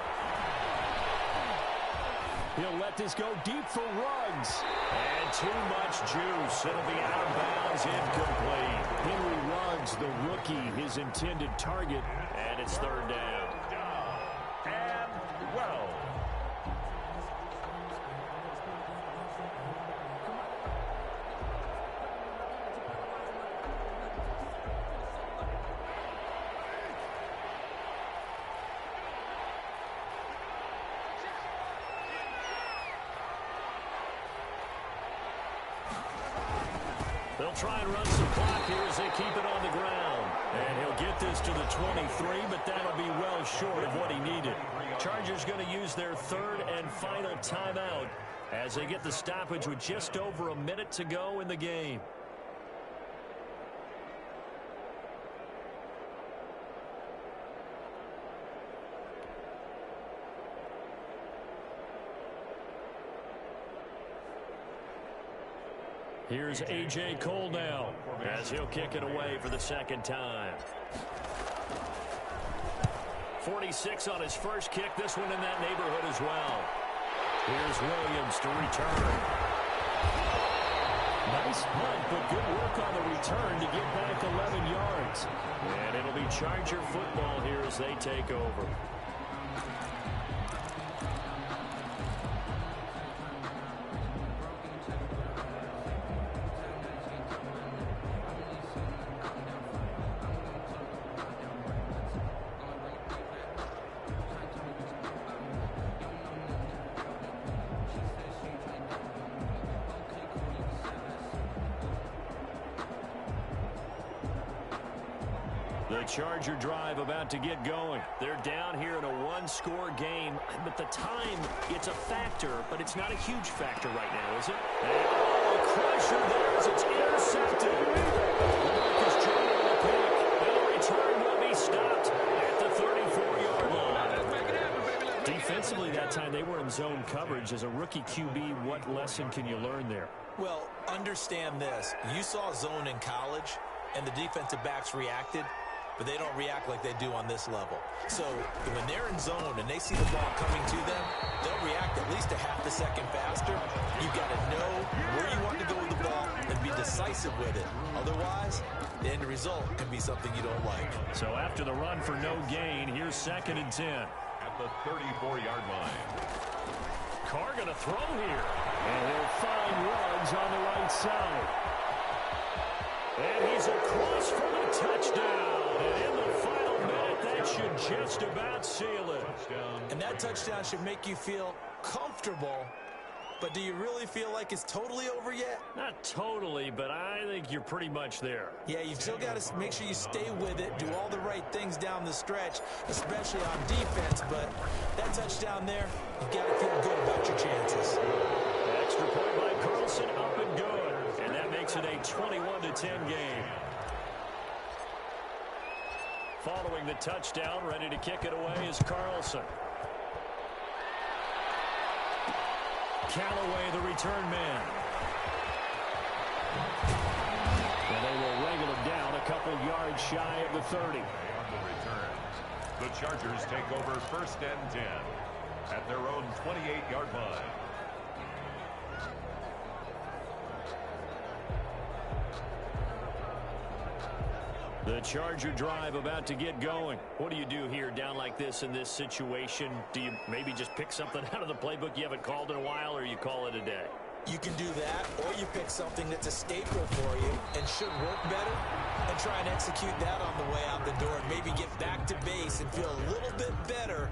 He'll let this go deep for Ruggs. And too much juice. It'll be out of bounds, incomplete. Henry Ruggs, the rookie, his intended target. And it's third down. And 12. They'll try and run some clock here as they keep it on the ground. And he'll get this to the 23, but that'll be well short of what he needed. Chargers going to use their third and final timeout as they get the stoppage with just over a minute to go in the game. Here's A.J. Cole now as he'll kick it away for the second time. 46 on his first kick. This one in that neighborhood as well. Here's Williams to return. Nice punt, but good work on the return to get back 11 yards. And it'll be Charger football here as they take over. The Charger drive about to get going. They're down here in a one-score game, but the time, it's a factor, but it's not a huge factor right now, is it? Oh, crusher there as it's intercepted. Marcus Jordan on the pick. And the return will be stopped at the 34-yard line. Defensively that time, they were in zone coverage. As a rookie QB, what lesson can you learn there? Well, understand this. You saw zone in college, and the defensive backs reacted, but they don't react like they do on this level. So when they're in zone and they see the ball coming to them, they'll react at least a half a second faster. You've got to know where you want to go with the ball and be decisive with it. Otherwise, the end result can be something you don't like. So after the run for no gain, here's 2nd and 10. At the 34-yard line. Carr going to throw here. And he'll find Ruggs on the right side. And he's across for the touchdown. And in the final minute, that should just about seal it. And that touchdown should make you feel comfortable. But do you really feel like it's totally over yet? Not totally, but I think you're pretty much there. Yeah, you've still got to make sure you stay with it, do all the right things down the stretch, especially on defense. But that touchdown there, you've got to feel good about your chances. Extra point by Carlson, up and good. And that makes it a 21-10 game. Following the touchdown, ready to kick it away is Carlson. Callaway, the return man. And they will wrangle him down a couple yards shy of the 30. On the returns, the Chargers take over 1st and 10 at their own 28-yard line. The Charger drive about to get going. What do you do here down like this in this situation? Do you maybe just pick something out of the playbook you haven't called in a while, or you call it a day? You can do that, or you pick something that's a staple for you and should work better and try and execute that on the way out the door and maybe get back to base and feel a little bit better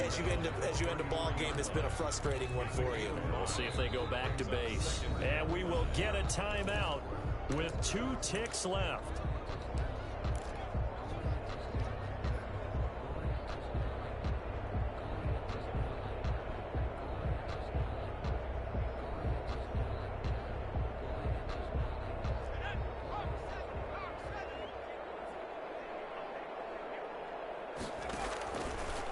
as you end a ball game that's been a frustrating one for you. We'll see if they go back to base. And we will get a timeout with 2 ticks left.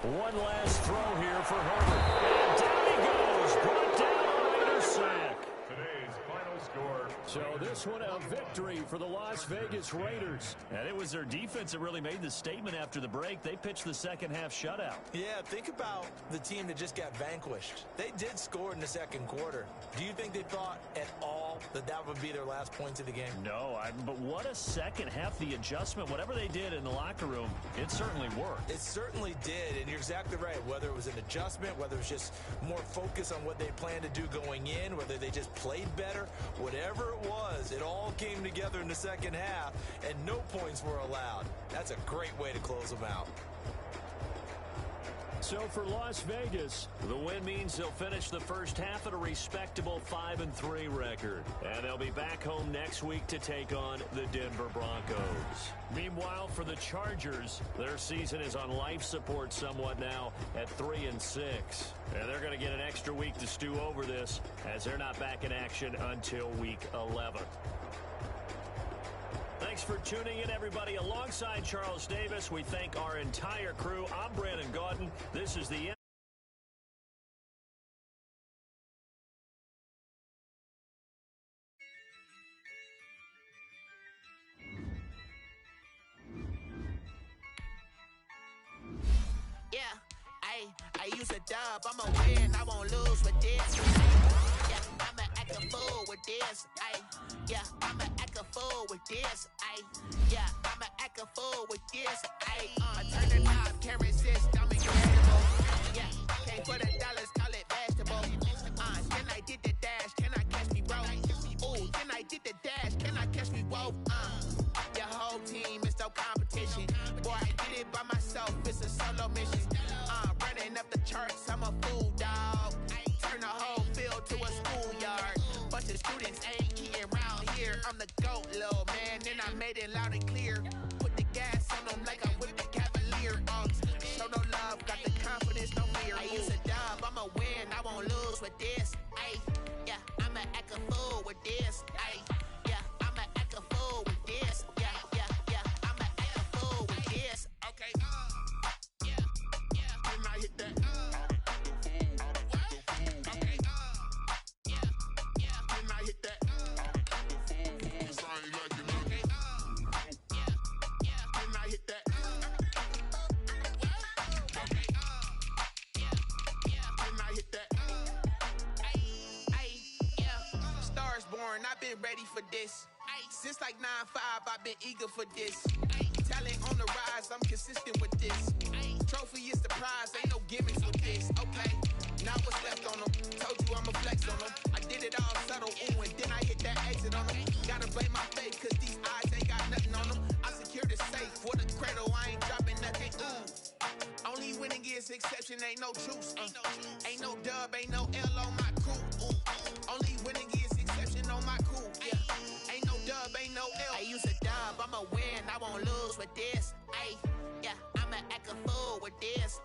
One last throw here for Herbert. And down he goes. Brought down on the sack. Today's final score, So this one a victory for the Las Vegas Raiders. And it was their defense that really made the statement after the break. They pitched the second half shutout. Yeah, think about the team that just got vanquished. They did score in the second quarter. Do you think they thought at all that that would be their last points of the game? No, but what a second half. The adjustment, whatever they did in the locker room, it certainly worked. It certainly did, and you're exactly right. Whether it was an adjustment, whether it was just more focus on what they planned to do going in, whether they just played better, whatever it was, it all came together in the second half, and no points were allowed. That's a great way to close them out. So for Las Vegas, the win means they'll finish the first half at a respectable 5-3 record. And they'll be back home next week to take on the Denver Broncos. meanwhile, for the Chargers, their season is on life support somewhat now at 3-6. And they're going to get an extra week to stew over this as they're not back in action until week 11. Thanks for tuning in, everybody. Alongside Charles Davis, we thank our entire crew. I'm Brandon Gaudin. This is the I use a dub, I'ma win, I won't lose with this. Yeah, I'ma act a fool with this. Yeah, I'ma act a fool with this. Yeah, I'ma act a fool with this. I turn the knob, can't resist, I'm incredible. Yeah, came for the dollars, call it vegetable. Then I did the dash, can I catch me, bro? Ooh, then I did the dash, can I catch me, whoa? Your whole team is no competition. Boy, I did it by myself, it's a solo mission. Running up the charts, I'm a fool, dog. Turn the whole field to a schoolyard. Bunch of students ain't eating around here. I'm the GOAT, little man, and I made it loud and clear. Put the gas on them like I'm with the Cavalier. Show no love, got the confidence, no fear. I use a dub, I'ma win, I won't lose with this. Yeah, I'ma act a fool with this. Yeah, I'ma act a fool with this. Yeah, I'ma act a fool with this. Okay. I hit that. Okay. Then I hit that. Okay. Then I hit that. Okay. Then I hit that. Yeah. Stars born, I've been ready for this. Since like 9-5, I've been eager for this. Talent on the rise, I'm consistent with this. Trophy is the prize, ain't no gimmicks with this. Okay, now what's left on them? Told you I'ma flex on them. I did it all subtle, ooh, and then I hit that exit on them. Gotta blame my faith, cause these eyes ain't got nothing on them. I secured the safe for the cradle, I ain't dropping nothing, ooh. Only winning is exception, ain't no truce. Ain't no dub, ain't no L on my crew, ooh. Only winning is exception on my crew, yeah. Ain't no dub, ain't no L. I use a dub, I'ma win, I won't lose with this. Yeah, I'ma act a fool with this.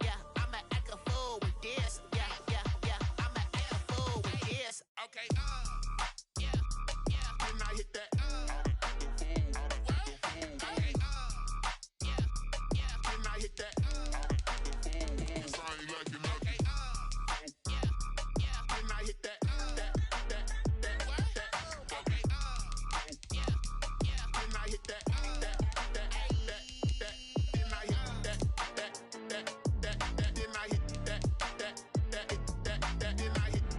Yeah, I'ma act a fool with this. Yeah, I'ma act a fool with this. Okay. Then I hit that. Okay. Then I hit that. Okay. Then I hit that.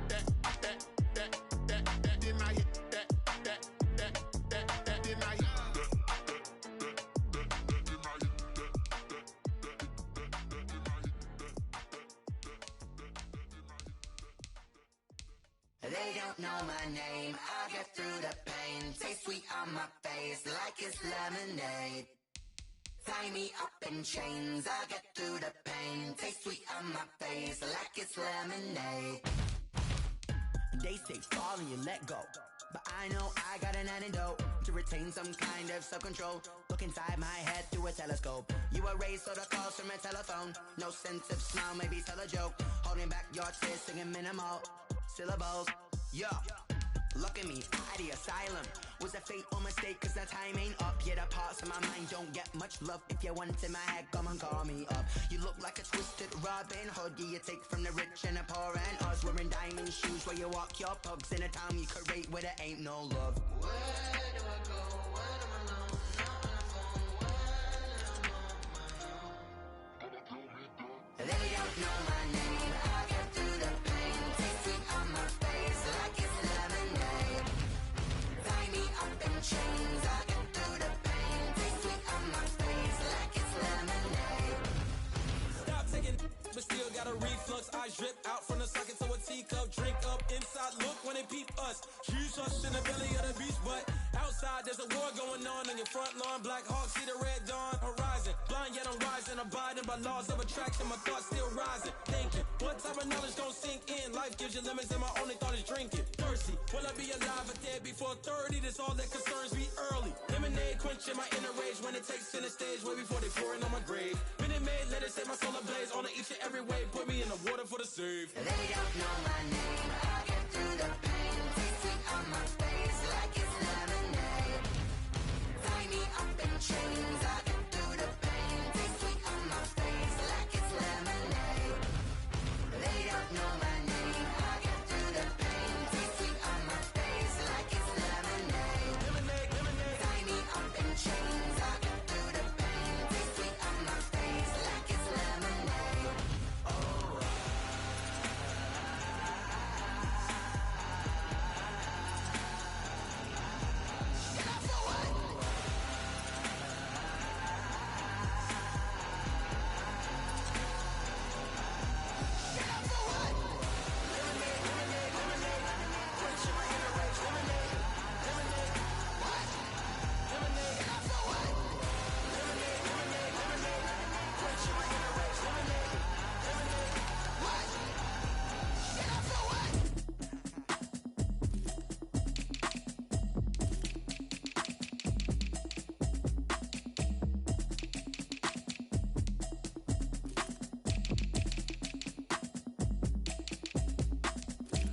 They don't know my name, I get through the pain. Taste sweet on my face like it's lemonade. Tie me up in chains, I get through the pain. Taste sweet on my face like it's lemonade. They say fall and you let go, but I know I got an antidote to retain some kind of self-control. Look inside my head through a telescope. You erase all the calls from a telephone. No sense of smile, maybe tell a joke. Holding back your tears, singing minimal syllables. Yeah, look at me, had the asylum. Was a fate or mistake, cause the time ain't up. Yeah, the parts of my mind don't get much love. If you want in my head, come and call me up. You look like a twisted Robin Hood. Yeah, you take from the rich and the poor and us. Wearing diamond shoes where you walk your pugs. In a town you could rate where there ain't no love. Where do I go when I'm alone? Not on the phone when I'm on my own. They don't know my name. I get through the pain. Taste sweet on my face like it's lemonade. Tie me up in chains. I get through the pain. Taste sweet on my face like it's lemonade. Stop taking, but still got a reflux. I drip out from the socket to a teacup. Drink up inside, look when they peep us. Shoes us in the belly of the beach, but outside there's a war going on in your front lawn. Black Hawk, see the red dawn horizon. Blind yet I'm rising, abiding by laws of attraction. My thoughts still rising, thinking what type of knowledge don't sink in. Life gives you limits and my only thought is drinking. Thirsty, will I be alive or dead before 30? That's all that concerns me early. Lemonade quenching my inner rage when it takes center stage way before they pouring on my grave. Minute Maid, let it set my soul ablaze on each and every way. Put me in the water for the save. They don't know my name. I get through the pain. Taste sweet on my face like it's lemonade. Tie me up in chains. I get through the pain. Taste sweet on my face like it's lemonade. They don't know my name. I get through the pain. Taste sweet on my face like it's lemonade. Lemonade, lemonade. Tie me up in chains. I get through the pain. Taste sweet on my face like it's lemonade.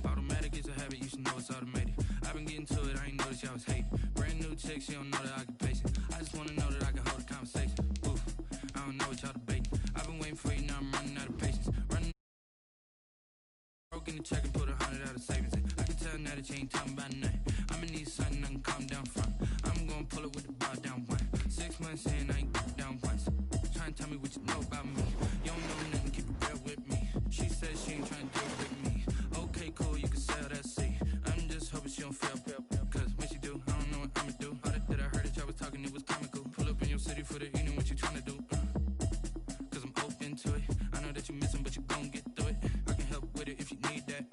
Automatic is a habit, you should know it's automated. I've been getting to it, I ain't noticed y'all was hating. Brand new chick, she don't know that I can pace it. I just wanna know that I can hold a conversation. Oof, I don't know what y'all debating. I've been waiting for you, now I'm running out of patience. Running broke in the check and put 100 out of savings. I can tell now that you ain't talking about nothing. I'ma need something I can calm down from. I'm gonna pull it with the bar down one. 6 months in, I ain't down once. Trying to tell me what you know about me. You don't know nothing, keep it real with me. She says she ain't trying to deal with me. Okay, cool, you can sell that seat. I'm just hoping she don't fail. Cause when she do, I don't know what I'ma do. All that I heard that y'all was talking, it was comical. Pull up in your city for the evening, what you trying to do? Cause I'm open to it. I know that you missing, but you gon' get through it. I can help with it if you need that.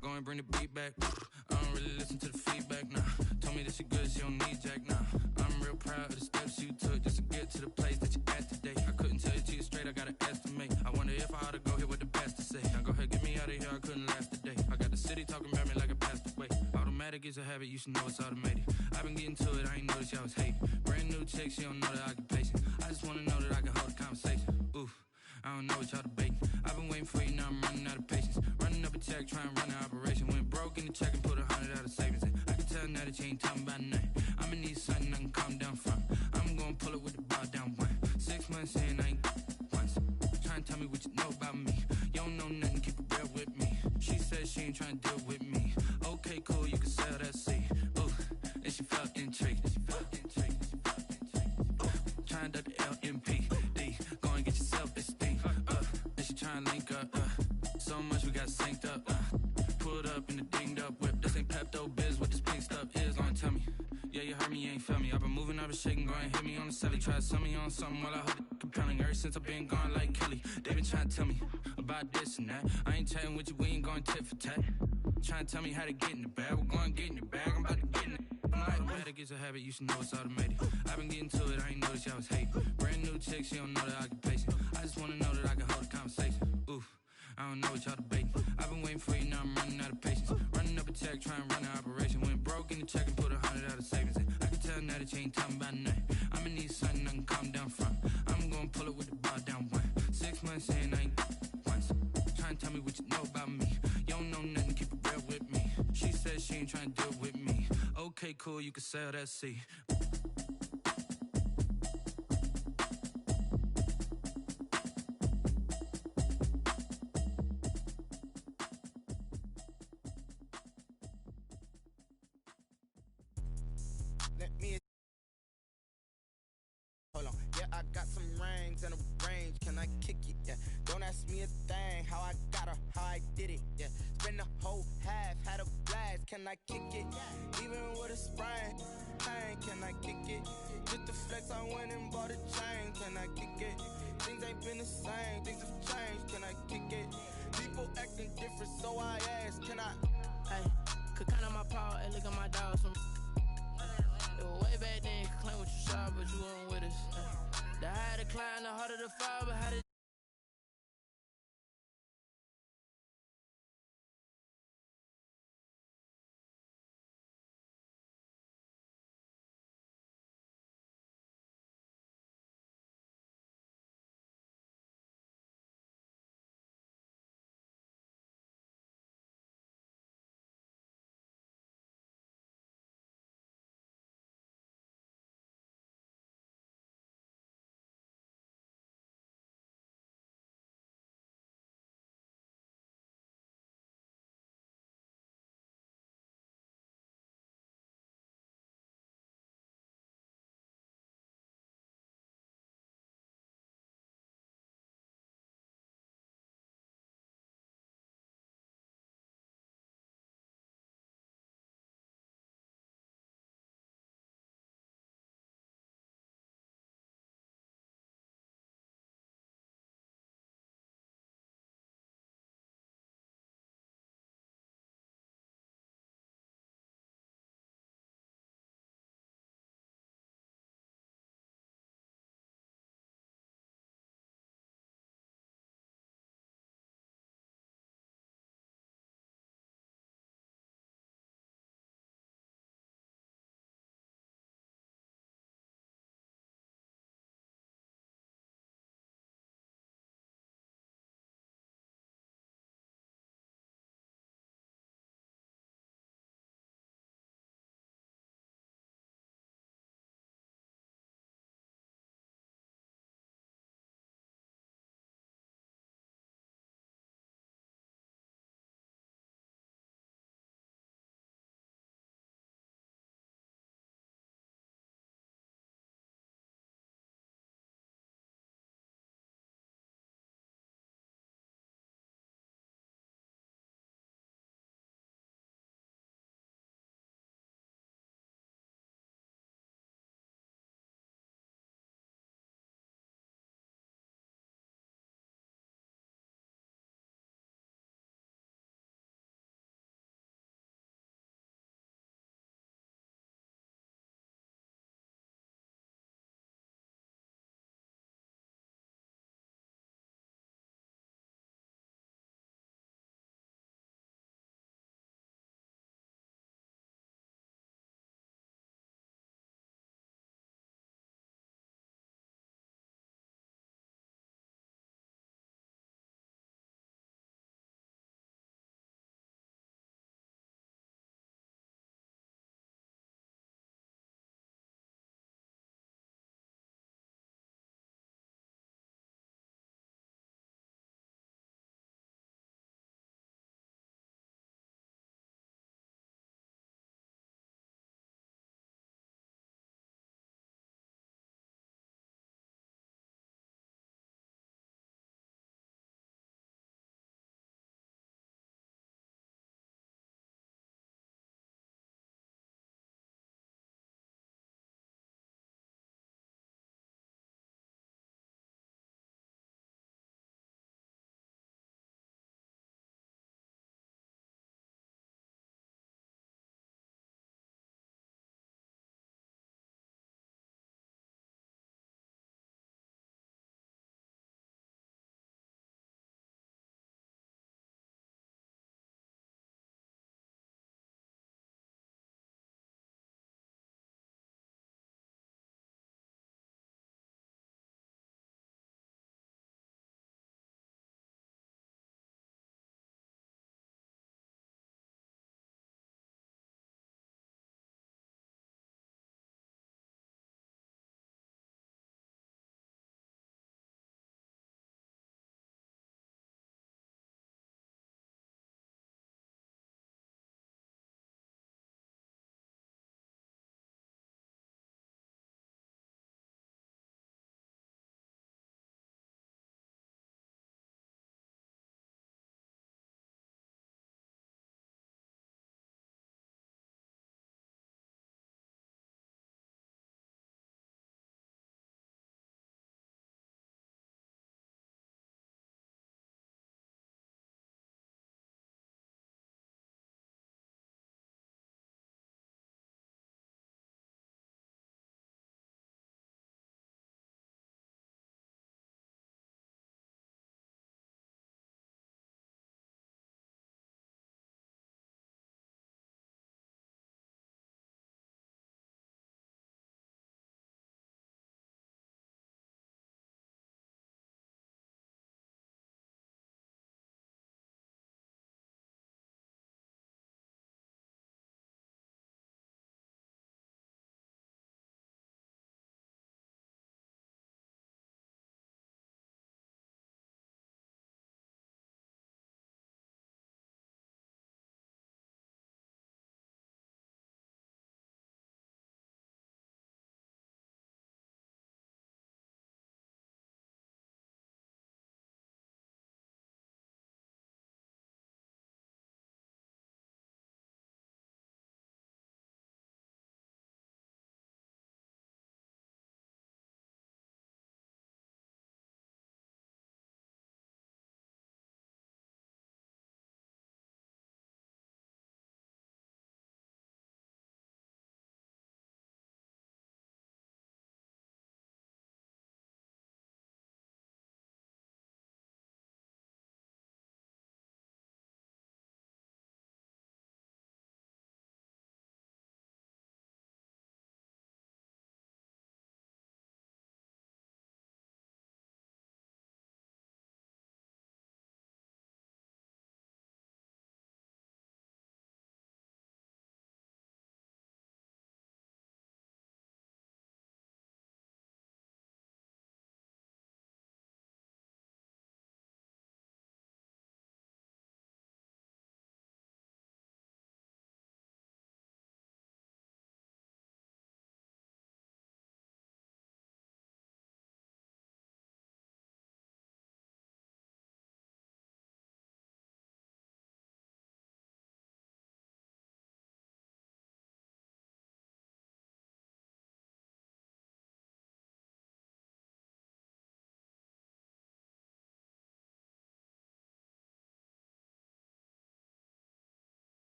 Go and bring the beat back. I don't really listen to the feedback, nah. Told me that she good, she don't need jack, nah. I'm real proud of the steps you took just to get to the place that you at today. I couldn't tell you to you straight, I gotta estimate. I wonder if I ought to go here with the best to say. Now go ahead, get me out of here, I couldn't last today. I got the city talking about me like I passed away. Automatic is a habit, you should know it's automated. I've been getting to it, I ain't noticed y'all was hating. Brand new chick, she don't know that I can pace it. I just wanna know that I can hold a conversation. Oof, I don't know what y'all debating. I've been waiting for you, now I'm running out of patience. Running up a check, trying to run an operation. Went broke in the check and put 100 out of savings. I can tell now that you ain't talking about nothing. I'ma need something I can calm down from. I'm gonna pull it with the bar down one. 6 months in, I ain't once. Trying to tell me what you know about me. You don't know nothing, keep it real with me. She says she ain't trying to deal with me. Okay, cool, you can sell that seat. Ooh, and she felt intrigued. Trying to the LMPD. Go and get your self-esteem up. And she trying to link up. So much we got synced up. Pulled up in the dinged up whip. This ain't Pepto-Biz, what this pink stuff is. Long tell me. Yeah, you heard me, you ain't felt me. I've been moving, I've been shaking, go and hit me on the celly. Try to sell me on something while I hold it compelling. Ever since I've been gone like Kelly, they been trying to tell me about this and that. I ain't chatting with you, we ain't going tit for tat. Trying to tell me how to get in the bag. We're going to get in the bag, I'm about to get in it. Automatic is a habit, you should know it's automated. I've been getting to it, I ain't noticed y'all was hating. Brand new chick, she don't know that I can pace it. I just wanna know that I can hold a conversation. Oof, I don't know what y'all debating. I've been waiting for you, now I'm running out of patience. Running up a check, trying to run an operation. Went broke in the check and put 100 out of savings. I can tell now that you ain't talking about nothing. I'ma need something I can calm down from. I'm gonna pull it with the bar down one. 6 months in, I ain't once. Trying to tell me what you know about me. You don't know nothing, keep it real with me. She says she ain't trying to deal with me. Okay, cool, you can sail that sea. Hold on, yeah, I got some rings and a range. Can I kick it? Yeah, don't ask me a thing. How I got her, how I did it. Yeah, spend the whole half, had a blast. Can I kick it? Even with a sprain, pain. Can I kick it? Just the flex, I went and bought a chain. Can I kick it? Things ain't been the same, things have changed. Can I kick it? People acting different, so I ask, can I? Hey, could count on my power, and look at my dogs. It was way back then, you could claim what you saw, but you weren't with us. The higher the climb, the harder the fall, but how did